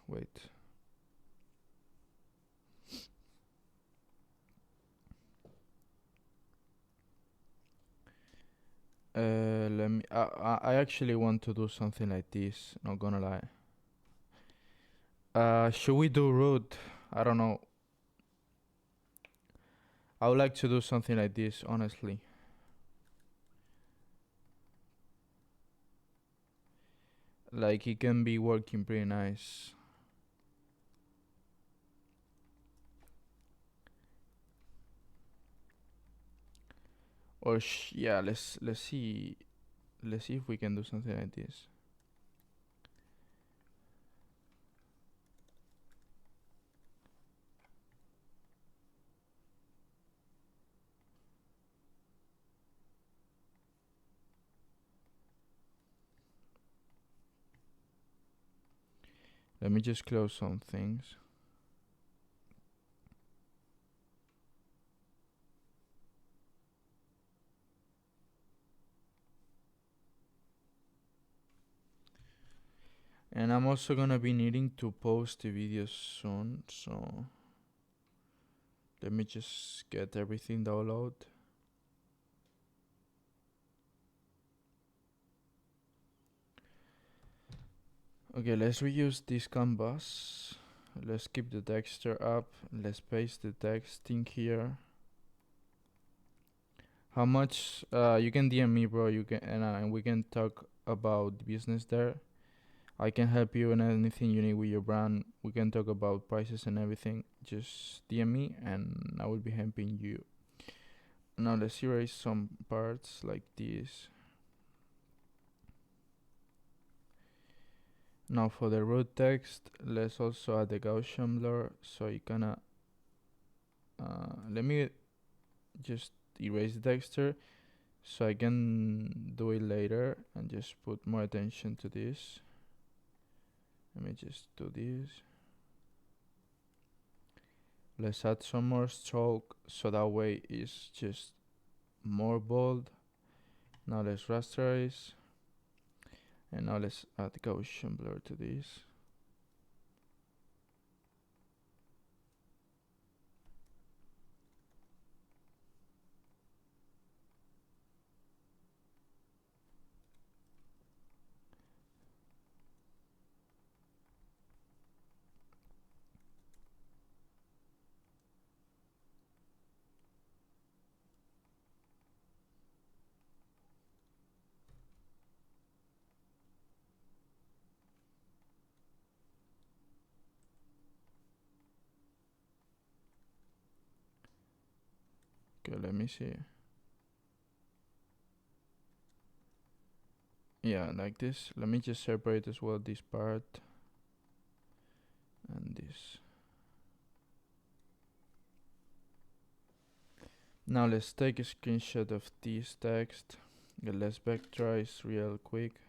Let me. I actually want to do something like this. Not gonna lie. Should we do Rhude? I don't know. I would like to do something like this, honestly. like it can be working pretty nice. Or yeah, let's see if we can do something like this. Let me just close some things. And I'm also gonna be needing to post the videos soon, so let me just get everything downloaded. Okay, let's reuse this canvas. Let's keep the texture up. Let's paste the text in here. How much? You can DM me, bro. You can and we can talk about business there. I can help you in anything you need with your brand. We can talk about prices and everything. Just DM me and I will be helping you. Now let's erase some parts like this. Now for the root text, let's also add the Gaussian blur so you kinda let me just erase the texture so I can do it later and just put more attention to this. Let me just do this. Let's add some more stroke so that way it's just more bold. Now let's rasterize. And now let's add Gaussian blur to this. Okay, let me see. Yeah, like this. Let me just separate as well this part and this. Now let's take a screenshot of this text. Let's vectorize real quick.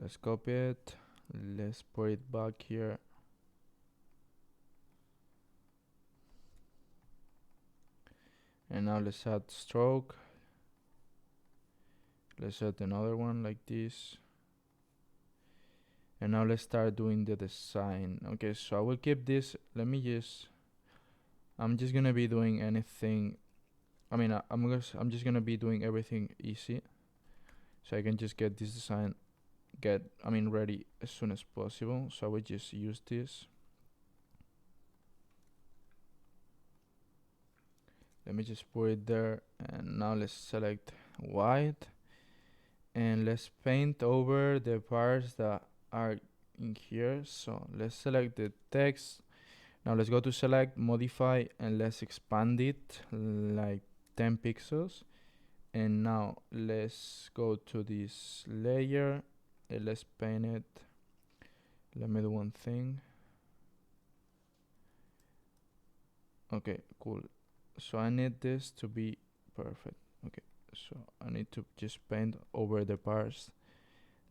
Let's copy it. Let's put it back here. And now let's add stroke. Let's add another one like this. And now let's start doing the design. Okay, so I will keep this. I'm just gonna be doing anything. I mean, I'm just gonna be doing everything easy, so I can just get this design ready as soon as possible. So I will just use this. Let me just put it there, and now let's select white, and let's paint over the parts that are in here. So let's select the text. Now let's go to select, modify, and let's expand it like 10 pixels. And now let's go to this layer and let's paint it. Let me do one thing. Okay, cool. So I need this to be perfect. Okay, so I need to just paint over the parts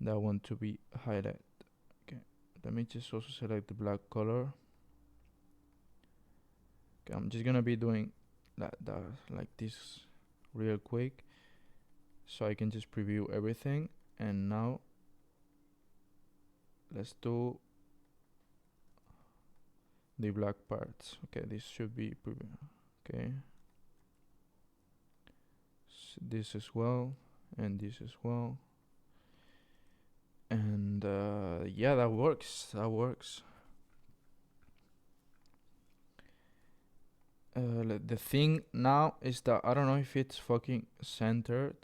that want to be highlighted. Okay, let me just also select the black color. Okay, I'm just gonna be doing that like this real quick so I can just preview everything. And now let's do the black parts. Okay, this should be preview. Okay, this as well, and this as well, and yeah, that works. The thing now is that I don't know if it's fucking centered.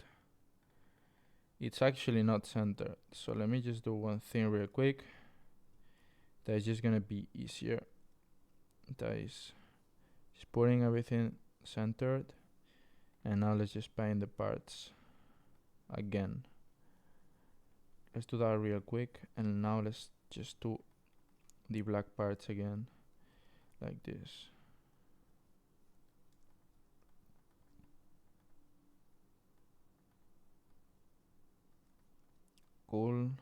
It's actually not centered. So let me just do one thing real quick. That is just gonna be easier. That is just putting everything centered. And now let's just paint the parts again. Let's do that real quick. And now let's just do the black parts again. Like this. Cool.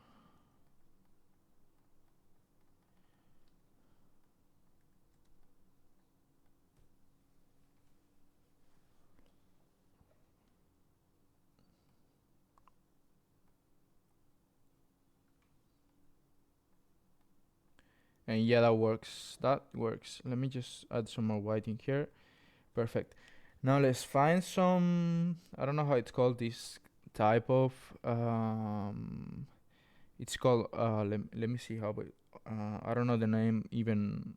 And yeah, that works. That works. Let me just add some more white in here. Perfect. Now let's find some, I don't know how it's called, this type of it's called let me see how I don't know the name even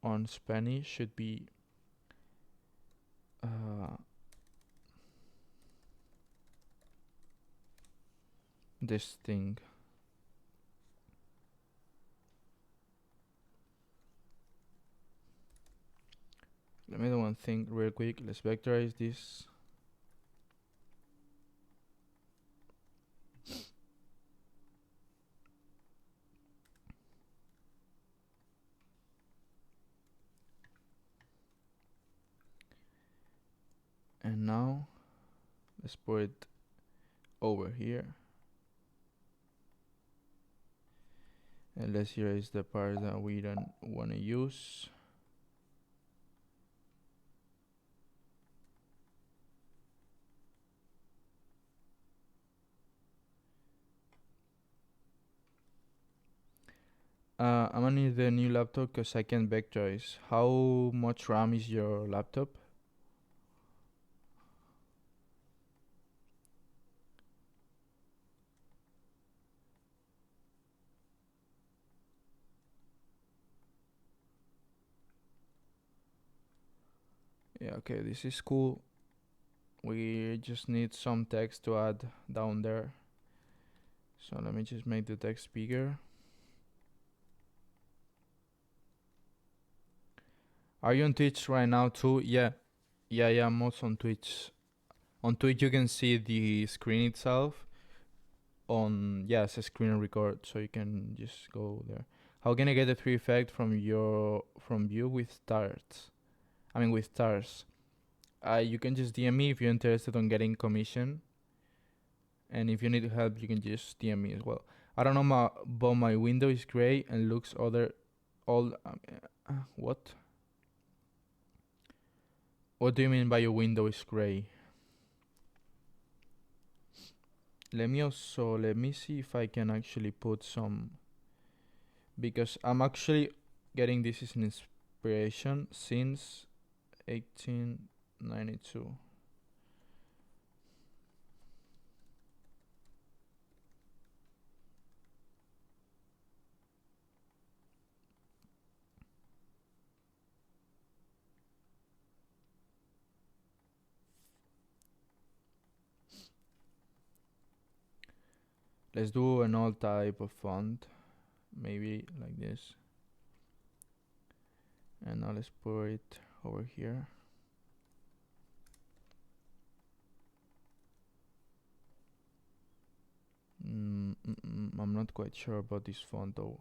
on Spanish. Should be this thing. Let me do one thing real quick. Let's vectorize this. And now let's put it over here. And let's erase the part that we don't want to use. I'm gonna need the new laptop because I can vectorize. How much RAM is your laptop? Yeah, okay, this is cool. We just need some text to add down there. So let me just make the text bigger. Are you on Twitch right now too? Yeah, I'm also on Twitch. On Twitch you can see the screen itself. It's a screen record, so you can just go there. How can I get the 3 effect from view with stars? With stars. You can just DM me if you're interested on getting commission. And if you need help, you can just DM me as well. I don't know, but my window is gray and looks what? What do you mean by your window is gray? Let me see if I can actually put some, because I'm actually getting this as an inspiration since 1892. Let's do an old type of font, maybe like this. And now let's put it over here. I'm not quite sure about this font though.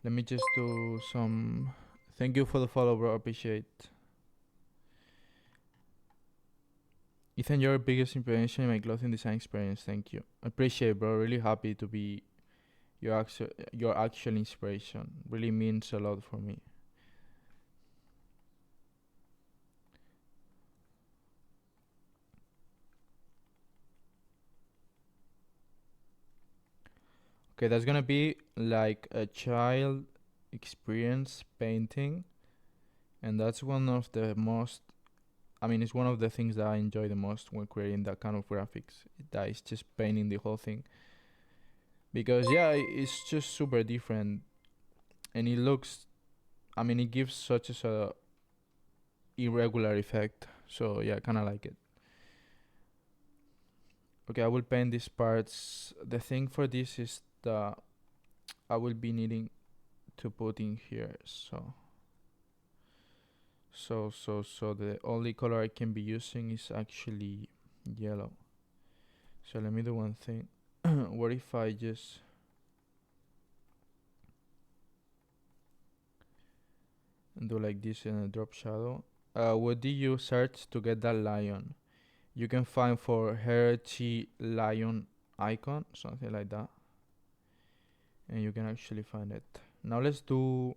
Let me just do some. Thank you for the follow, bro. Appreciate. Ethan, your biggest inspiration in my clothing design experience. Thank you. Appreciate, bro. Really happy to be your actual inspiration. Really means a lot for me. Okay, that's gonna be like a child experience painting, and that's one of the most. It's one of the things that I enjoy the most when creating that kind of graphics. That is just painting the whole thing. Because yeah, it's just super different, and it looks. It gives such a irregular effect. So yeah, kind of like it. Okay, I will paint these parts. The thing for this is that I will be needing to put in here. So the only color I can be using is actually yellow. So let me do one thing. What if I just do like this in a drop shadow? What do you search to get that lion? You can find for Heritage lion icon, something like that, and you can actually find it. Now let's do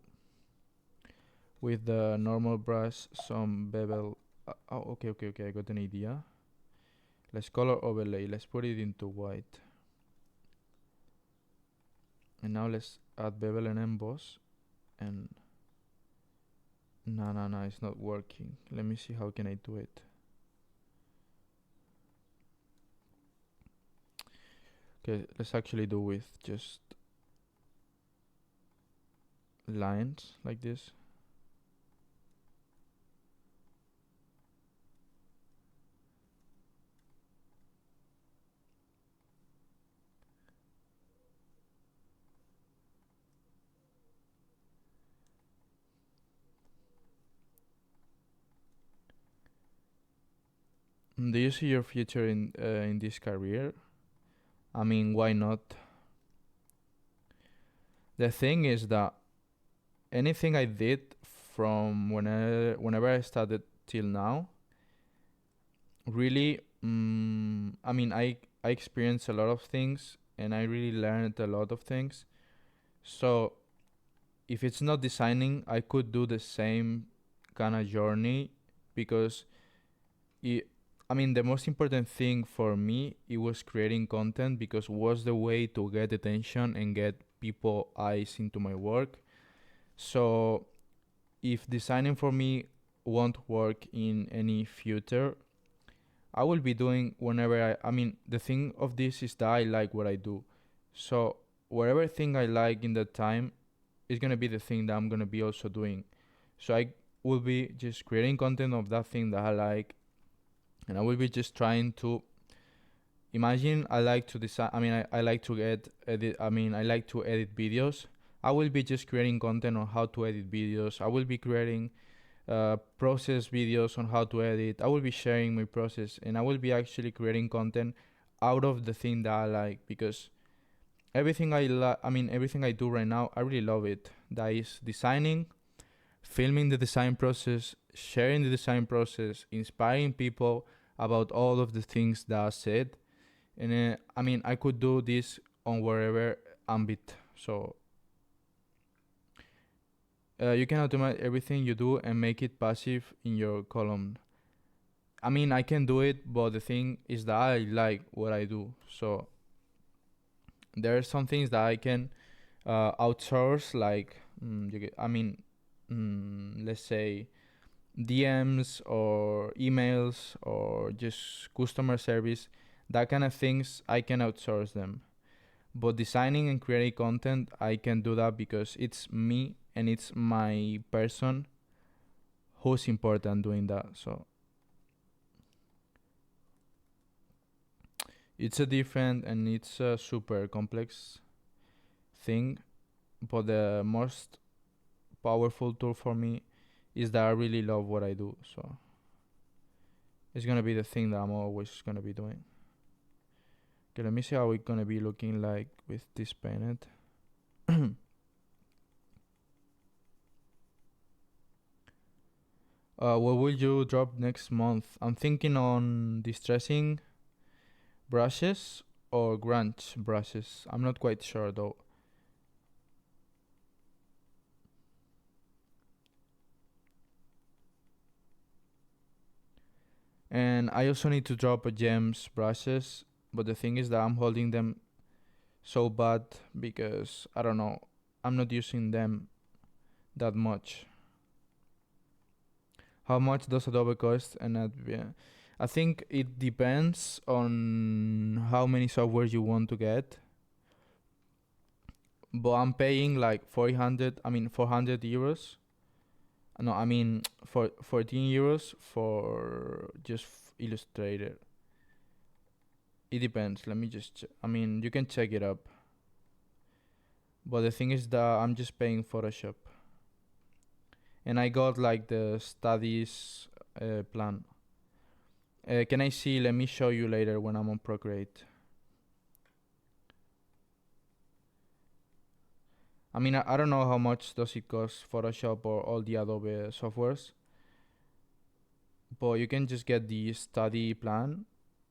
with the normal brush some bevel. Okay, I got an idea. Let's color overlay. Let's put it into white. And now let's add bevel and emboss. And no, it's not working. Let me see how can I do it. Okay, let's actually do with just lines like this. Do you see your future in this career? I mean, why not? The thing is that anything I did from whenever I started till now, really, I mean, I experienced a lot of things and I really learned a lot of things. So if it's not designing, I could do the same kind of journey because I mean, the most important thing for me, it was creating content because it was the way to get attention and get people eyes into my work. So if designing for me won't work in any future, I will be doing whenever I mean, the thing of this is that I like what I do. So whatever thing I like in that time is going to be the thing that I'm going to be also doing. So I will be just creating content of that thing that I like, and I will be just trying to imagine I like to design. I mean, I like to I like to edit videos. I will be just creating content on how to edit videos. I will be creating process videos on how to edit. I will be sharing my process, and I will be actually creating content out of the thing that I like, because everything everything I do right now, I really love it. That is designing, filming the design process, sharing the design process, inspiring people about all of the things that I said. And I could do this on wherever ambit. So you can automate everything you do and make it passive in your column. I mean, I can do it, but the thing is that I like what I do. So there are some things that I can outsource, like let's say DMs or emails or just customer service. That kind of things I can outsource them. But designing and creating content, I can do that because it's me and it's my person who's important doing that. So it's a different and it's a super complex thing, but the most powerful tool for me is that I really love what I do. So it's gonna be the thing that I'm always gonna be doing. Okay, let me see how it's gonna be looking like with this painted. What will you drop next month? I'm thinking on distressing brushes or grunge brushes. I'm not quite sure though. And I also need to drop a gems brushes, but the thing is that I'm holding them so bad because I don't know, I'm not using them that much. How much does Adobe cost? And I think it depends on how many software you want to get. But I'm paying like 400 euros No, I mean for 14 euros for just Illustrator. It depends. Let me just. I mean, you can check it up. But the thing is that I'm just paying Photoshop, and I got like the studies plan. Can I see? Let me show you later when I'm on Procreate. I mean, I don't know how much does it cost Photoshop or all the Adobe softwares, but you can just get the study plan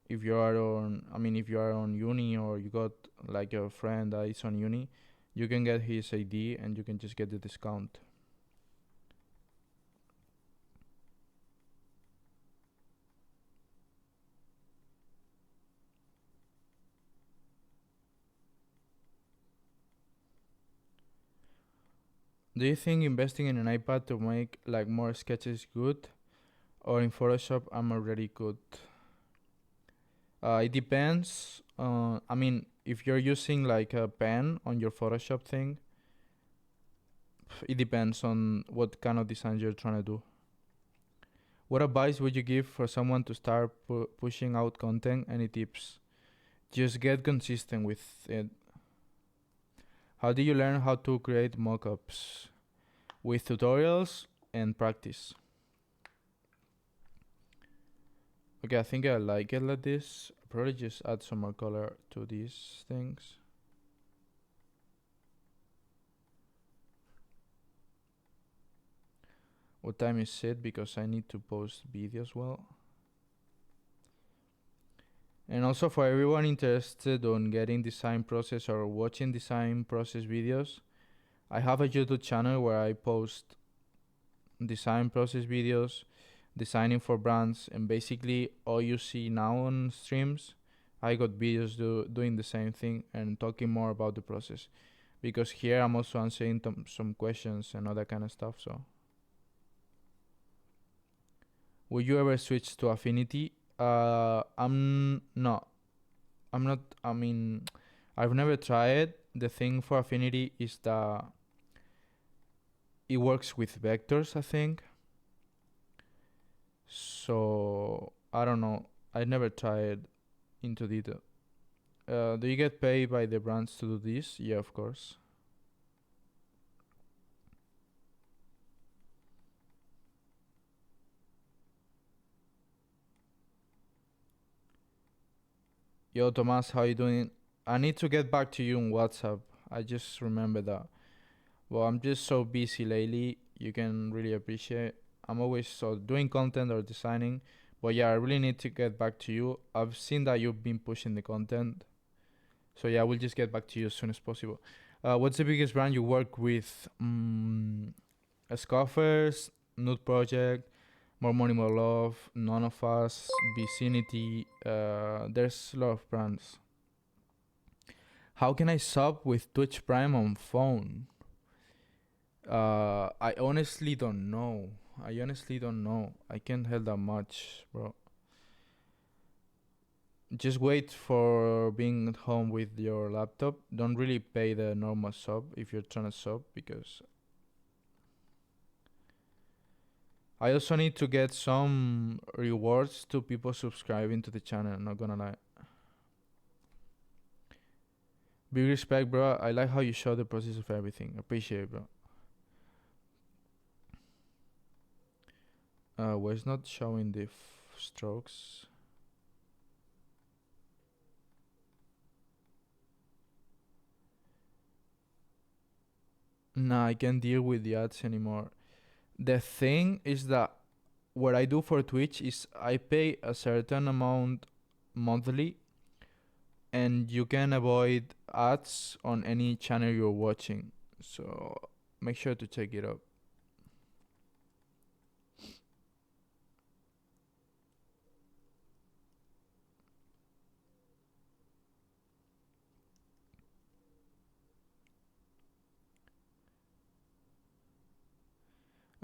if you are on. I mean, if you are on uni or you got like your friend that is on uni, you can get his ID and you can just get the discount. Do you think investing in an iPad to make like more sketches good, or in Photoshop I'm already good? It depends. I mean, if you're using like a pen on your Photoshop thing, it depends on what kind of design you're trying to do. What advice would you give for someone to start pushing out content? Any tips? Just get consistent with it. How do you learn how to create mockups? With tutorials and practice. Okay, I think I like it like this. Probably just add some more color to these things. What time is it? Because I need to post video as well. And also for everyone interested on getting design process or watching design process videos, I have a YouTube channel where I post design process videos, designing for brands, and basically all you see now on streams, I got videos doing the same thing and talking more about the process. Because here I'm also answering some questions and all that kind of stuff. So, would you ever switch to Affinity? I'm not. I'm not. I mean, I've never tried. The thing for Affinity is that it works with vectors, I think. So I don't know. I never tried into detail. Do you get paid by the brands to do this? Yeah, of course. Yo, Tomas, how you doing? I need to get back to you on WhatsApp. I just remember that. Well, I'm just so busy lately. You can really appreciate. I'm always so doing content or designing. But yeah, I really need to get back to you. I've seen that you've been pushing the content. So yeah, we'll just get back to you as soon as possible. What's the biggest brand you work with? Scoffers, Nude Project, More Money, More Love, None of Us, Vicinity. There's a lot of brands. How can I sub with Twitch Prime on phone? I honestly don't know. I can't help that much, bro. Just wait for being at home with your laptop. Don't really pay the normal sub if you're trying to sub, because I also need to get some rewards to people subscribing to the channel, not gonna lie. Big respect, bro. I like how you show the process of everything. Appreciate it, bro. Why it's not showing the strokes? Nah, I can't deal with the ads anymore. The thing is that what I do for Twitch is I pay a certain amount monthly, and you can avoid ads on any channel you're watching. So make sure to check it out.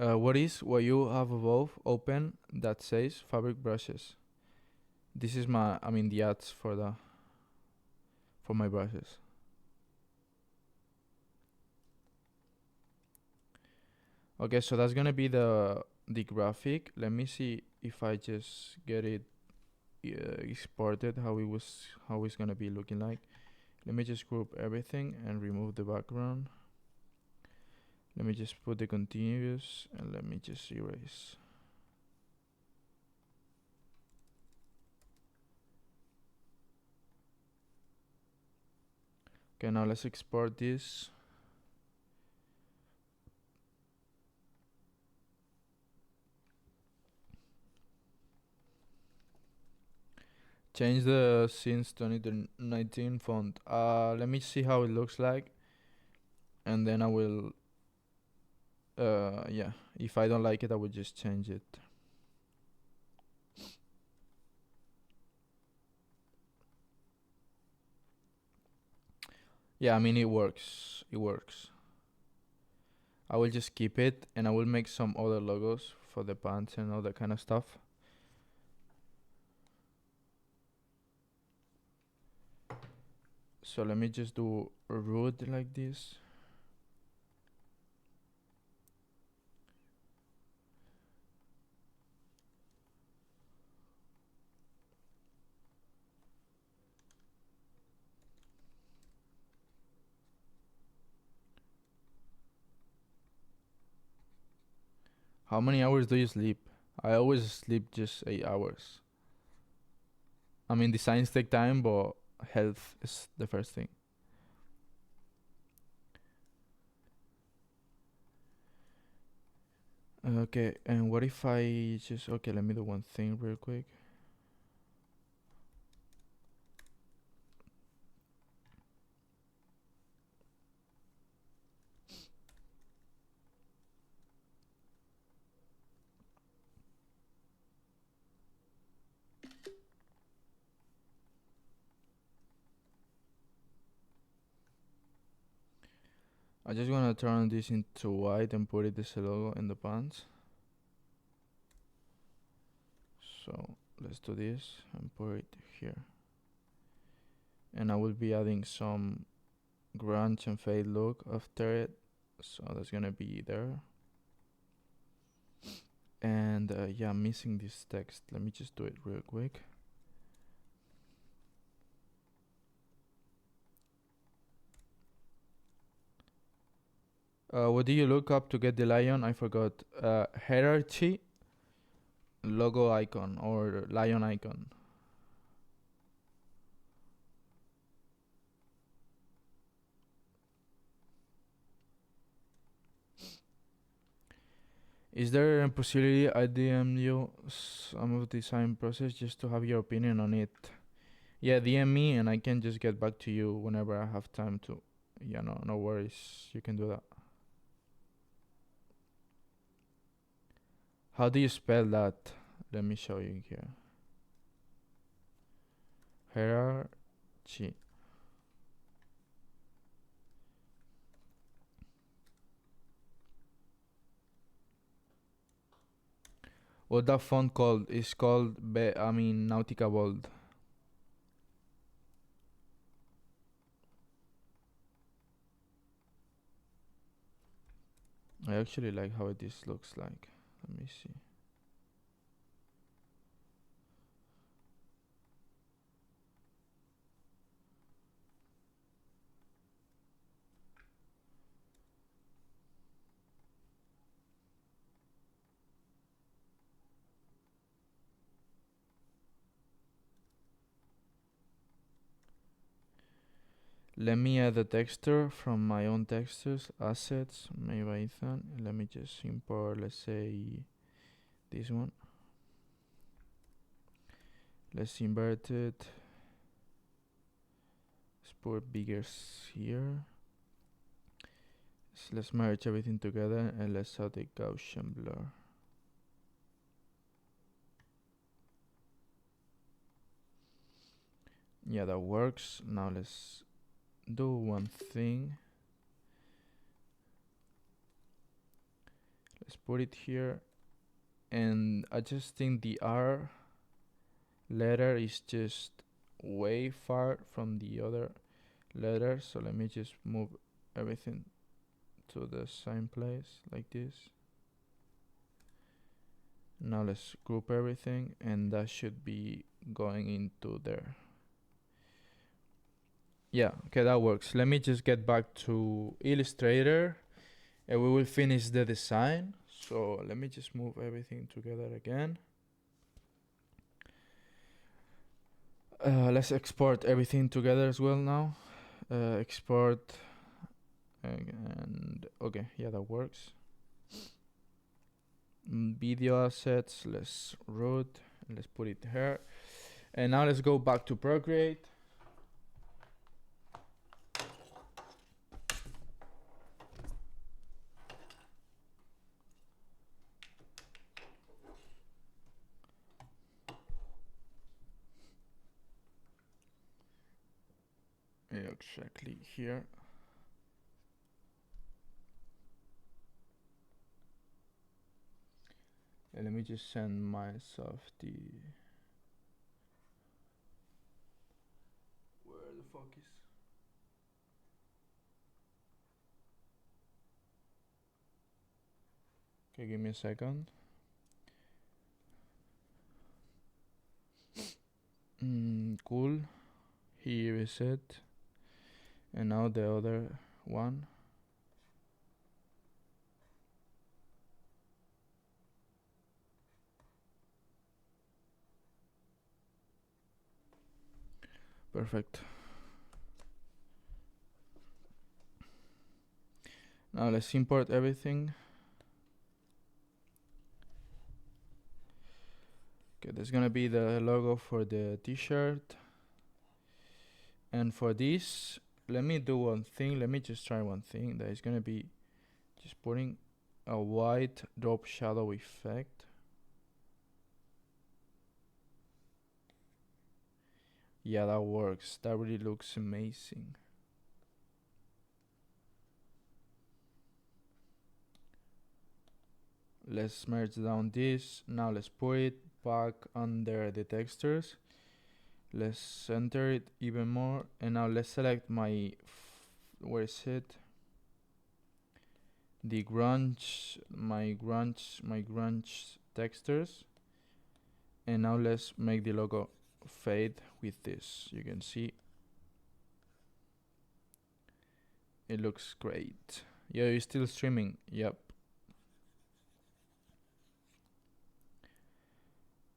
What is what you have above open that says fabric brushes? This is the ads for my brushes. Okay, so that's gonna be the graphic. Let me see if I just get it exported how it's gonna be looking like. Let me just group everything and remove the background. Let me just put the continuous and let me just erase. Okay, now let's export this. Change the since 2019 font. Let me see how it looks like, and then I will. Yeah. If I don't like it, I will just change it. Yeah, I mean it works. It works. I will just keep it, and I will make some other logos for the pants and all that kind of stuff. So let me just do Rhude like this. How many hours do you sleep? I always sleep just 8 hours. I mean, designs take time, but health is the first thing. Okay, and what if I just... Okay, let me do one thing real quick. I just want to turn this into white and put it as a logo in the pants. So let's do this and put it here. And I will be adding some grunge and fade look after it. So that's gonna be there. And yeah, I'm missing this text. Let me just do it real quick. What do you look up to get the lion? I forgot. Hierarchy, logo icon or lion icon. Is there a possibility I DM you some of the design process just to have your opinion on it? Yeah, DM me and I can just get back to you whenever I have time to. Yeah, no worries. You can do that. How do you spell that? Let me show you here. Hierarchy. What that font called? It's called Nautica Bold. I actually like how this looks like. Let me see. Let me add the texture from my own textures, assets, made by Ethan. Let me just import, let's say, this one. Let's invert it. Let's put bigger here. So let's merge everything together and let's add the Gaussian blur. Yeah, that works. Now let's do one thing. Let's put it here. And I just think the R letter is just way far from the other letter. So let me just move everything to the same place like this. Now let's group everything, and that should be going into there. Yeah, okay, that works. Let me just get back to Illustrator and we will finish the design. So let me just move everything together again. Let's export everything together as well now. Export and okay, yeah, that works. Video assets, let's root, let's put it here. And now let's go back to Procreate. Exactly here. And let me just send myself the... Where the fuck is... Okay, give me a second. Cool. Here is it. And now the other one. Perfect. Now let's import everything. Okay, there's gonna be the logo for the t-shirt. And for this, let me do one thing. Let me just try one thing. That is gonna be just putting a white drop shadow effect. Yeah, that works. That really looks amazing. Let's merge down this. Now let's put it back under the textures. Let's center it even more. And now let's select my, where is it? The grunge, my grunge textures. And now let's make the logo fade with this. You can see it looks great. Yeah, you're still streaming. Yep.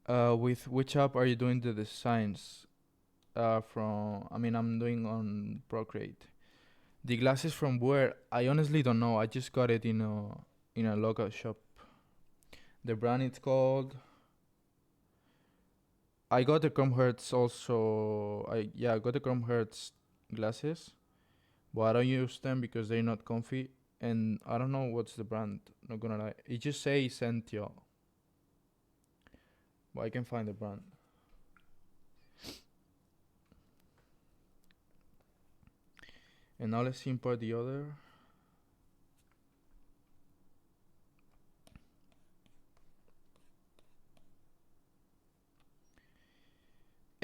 With which app are you doing the designs? I'm doing on Procreate. The glasses from where? I honestly don't know. I just got it in a local shop. The brand it's called. I got the Chrome Hertz also. I got the Chrome Hertz glasses, but I don't use them because they're not comfy. And I don't know what's the brand. Not gonna lie. It just says Sentio, but I can find the brand. And now let's import the other.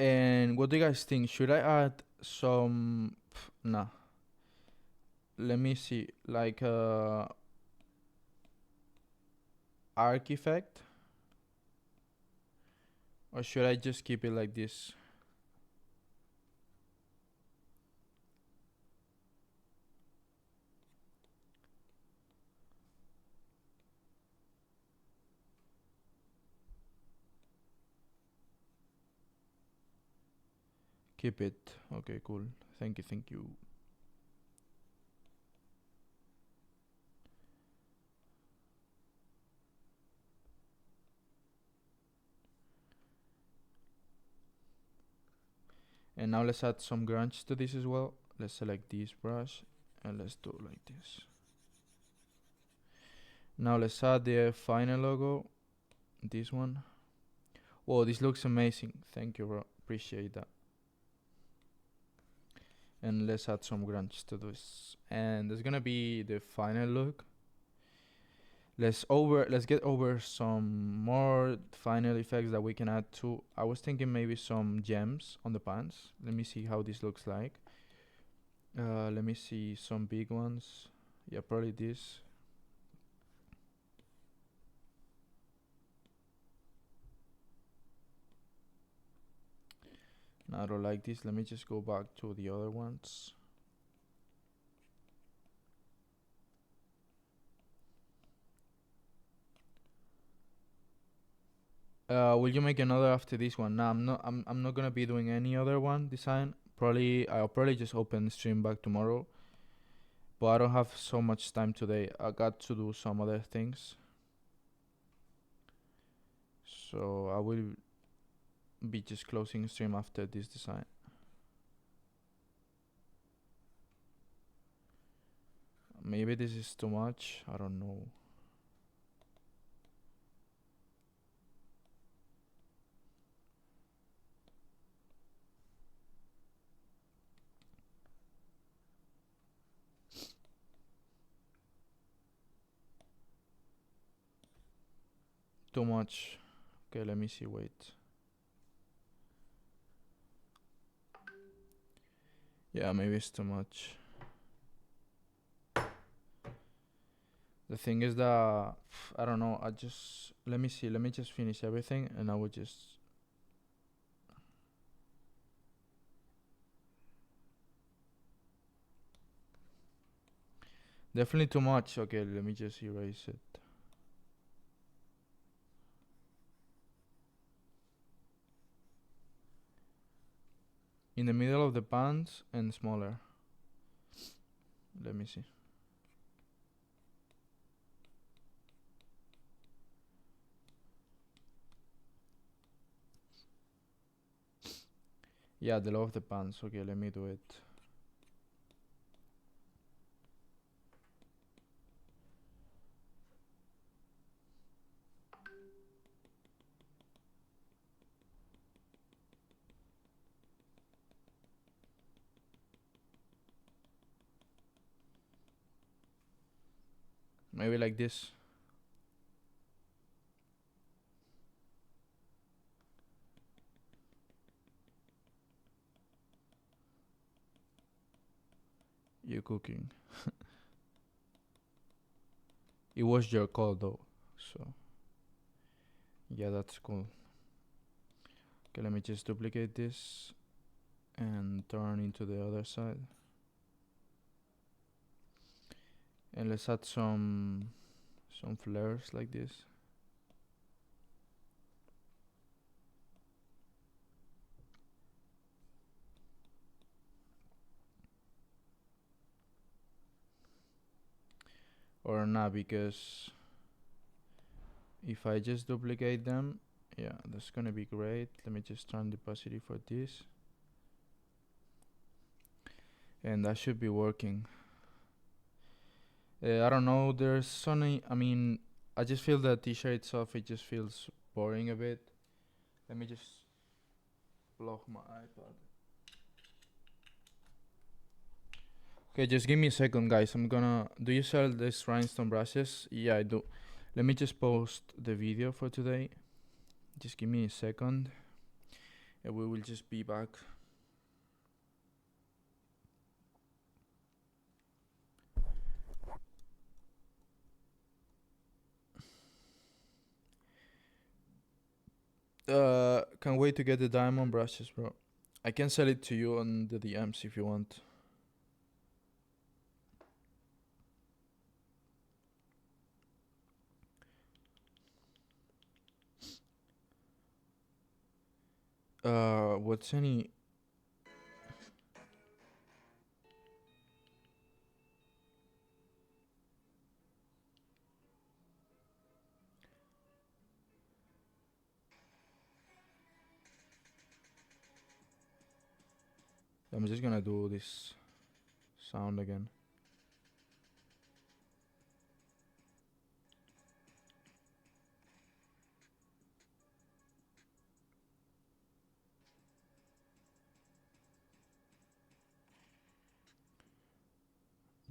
And what do you guys think? Should I add some... Nah. Let me see. Like arc effect? Or should I just keep it like this? Keep it. Okay, cool. Thank you. And now let's add some grunge to this as well. Let's select this brush and let's do it like this. Now let's add the final logo. This one. Whoa, this looks amazing. Thank you, bro. Appreciate that. And let's add some grunge to this. And there's gonna be the final look. Let's get over some more final effects that we can add to. I was thinking maybe some gems on the pants. Let me see how this looks like. Let me see some big ones. Yeah, probably this. I don't like this. Let me just go back to the other ones. Will you make another after this one? Nah, I'm not gonna be doing any other one design. I'll probably just open the stream back tomorrow. But I don't have so much time today. I got to do some other things. So I will be just closing stream after this design. Maybe this is too much. I don't know. Too much. Okay, let me see. Wait. Yeah, maybe it's too much. The thing is that I don't know. Let me see. Let me just finish everything, and I will just. Definitely too much. Okay, let me just erase it. In the middle of the pants and smaller. Let me see. Yeah, the low of the pants. Okay, let me do it. Maybe like this. You cooking. It was your call though, so yeah, that's cool. Okay, let me just duplicate this and turn into the other side. And let's add some flares like this. Or not, because if I just duplicate them, yeah, that's gonna be great. Let me just turn the opacity for this. And that should be working. I don't know, there's only, I just feel the t-shirt itself, it just feels boring a bit. Let me just block my iPad. Okay, just give me a second, guys. Do you sell these rhinestone brushes? Yeah, I do. Let me just post the video for today. Just give me a second. And we will just be back. Can't wait to get the diamond brushes, bro. I can sell it to you on the DMs if you want. What's any... I'm just gonna do this sound again.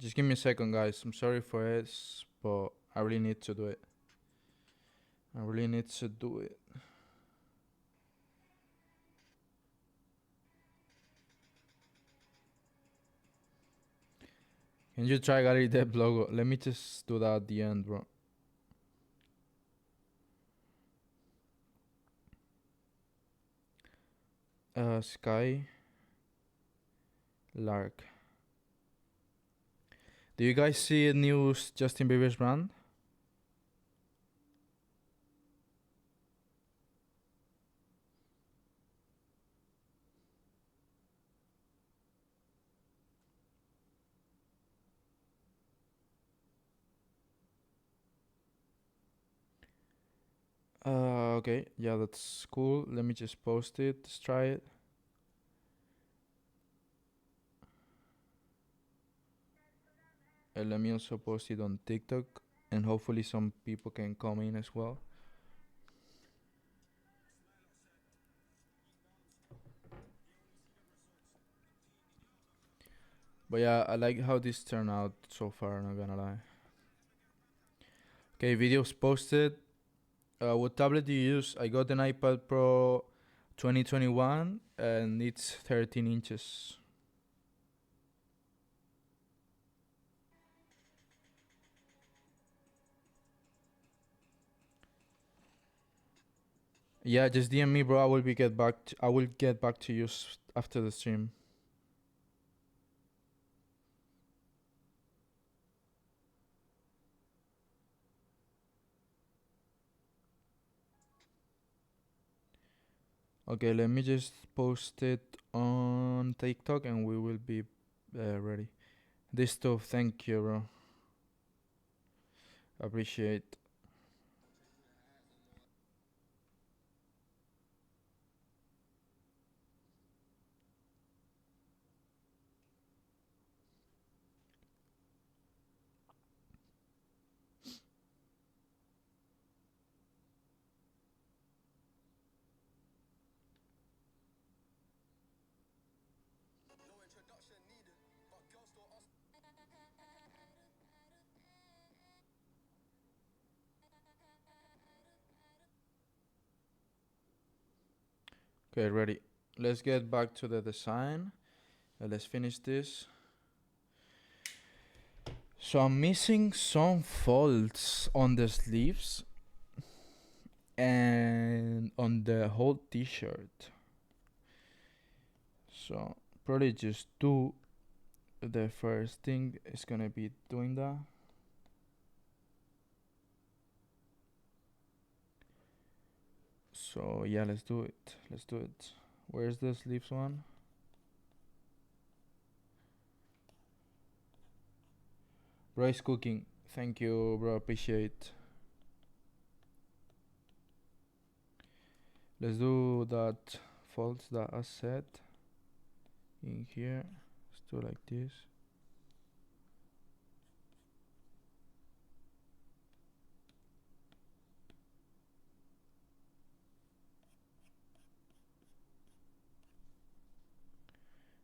Just give me a second, guys. I'm sorry for this, but I really need to do it. I really need to do it. Can you try Gary Depp logo? Let me just do that at the end, bro. Sky Lark. Do you guys see a new Justin Bieber's brand? Okay, yeah, that's cool. Let me just post it. Let's try it. Let me also post it on TikTok, and hopefully some people can come in as well. But yeah, I like how this turned out so far, not gonna lie. Okay, videos posted. What tablet do you use? I got an iPad Pro 2021 and it's 13 inches. Yeah, just DM me, bro. I will get back to you after the stream. Okay, let me just post it on TikTok and we will be ready. This stuff, thank you, bro. Appreciate. Okay, ready. Let's get back to the design. Let's finish this. So I'm missing some folds on the sleeves and on the whole t-shirt. So probably just do the first thing is gonna be doing that. So yeah, let's do it. Let's do it. Where's the sleeves one? Bro is cooking. Thank you, bro. Appreciate. Let's do that folds that I said in here. Let's do like this.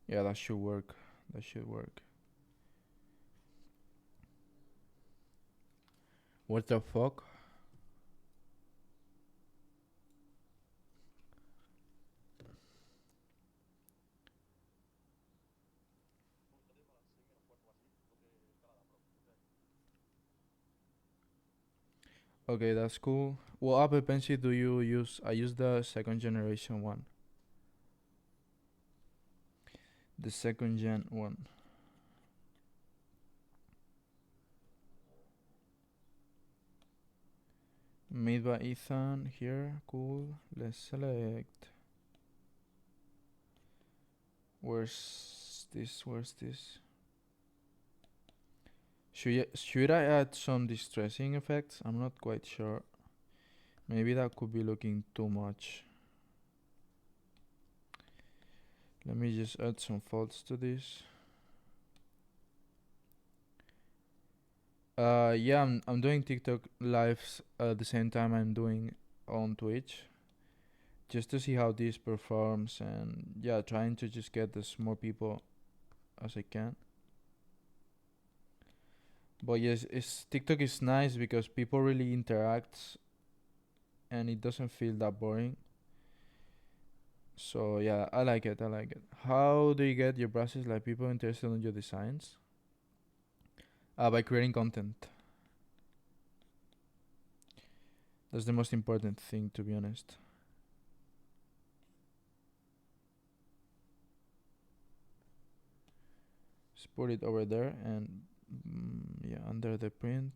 Yeah, that should work. That should work. What the fuck? Okay, that's cool. What Apple Pencil do you use? I use the second generation one. The second gen one. Made by Ethan here. Cool. Let's select. Where's this? Where's this? Should I add some distressing effects? I'm not quite sure. Maybe that could be looking too much. Let me just add some folds to this. Yeah, I'm doing TikTok lives at the same time I'm doing on Twitch, just to see how this performs, and yeah, trying to just get as more people as I can. But yes, TikTok is nice because people really interact, and it doesn't feel that boring. So yeah, I like it. I like it. How do you get your brushes like people interested in your designs? By creating content. That's the most important thing, to be honest. put it over there and yeah, under the print.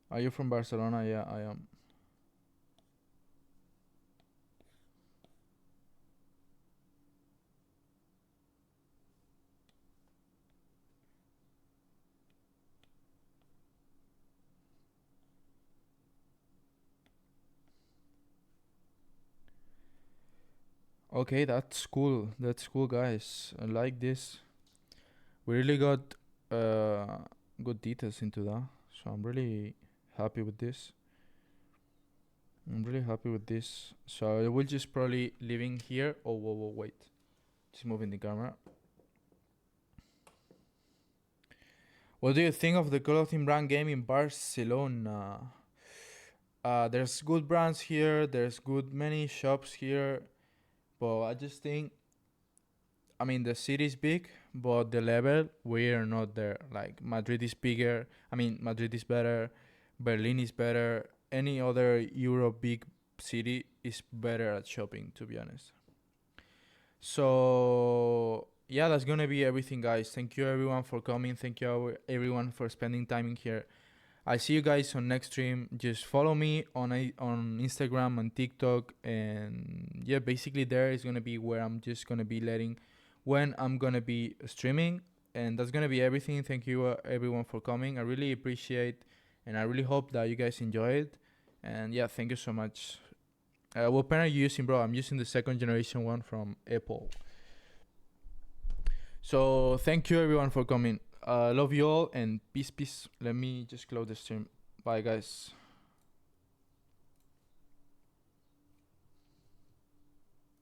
Are you from Barcelona? Yeah, I am. Okay, that's cool. That's cool, guys. I like this. We really got good details into that. So I'm really happy with this. I'm really happy with this. So I will just probably leaving here. Oh, whoa, wait. Just moving the camera. What do you think of the clothing brand game in Barcelona? There's good brands here. There's good many shops here. But I just think, I mean, the city is big, but the level, we're not there. Like, Madrid is bigger. I mean, Madrid is better. Berlin is better. Any other Europe big city is better at shopping, to be honest. So, yeah, that's gonna be everything, guys. Thank you, everyone, for coming. Thank you, everyone, for spending time in here. I see you guys on next stream. Just follow me on Instagram and TikTok, and yeah, basically there is gonna be where I'm just gonna be letting when I'm gonna be streaming, and that's gonna be everything. Thank you, everyone, for coming. I really appreciate, and I really hope that you guys enjoy it. And yeah, thank you so much. What pen are you using, bro? I'm using the second generation one from Apple. So thank you, everyone, for coming. Love you all, and peace. Let me just close the stream. Bye, guys.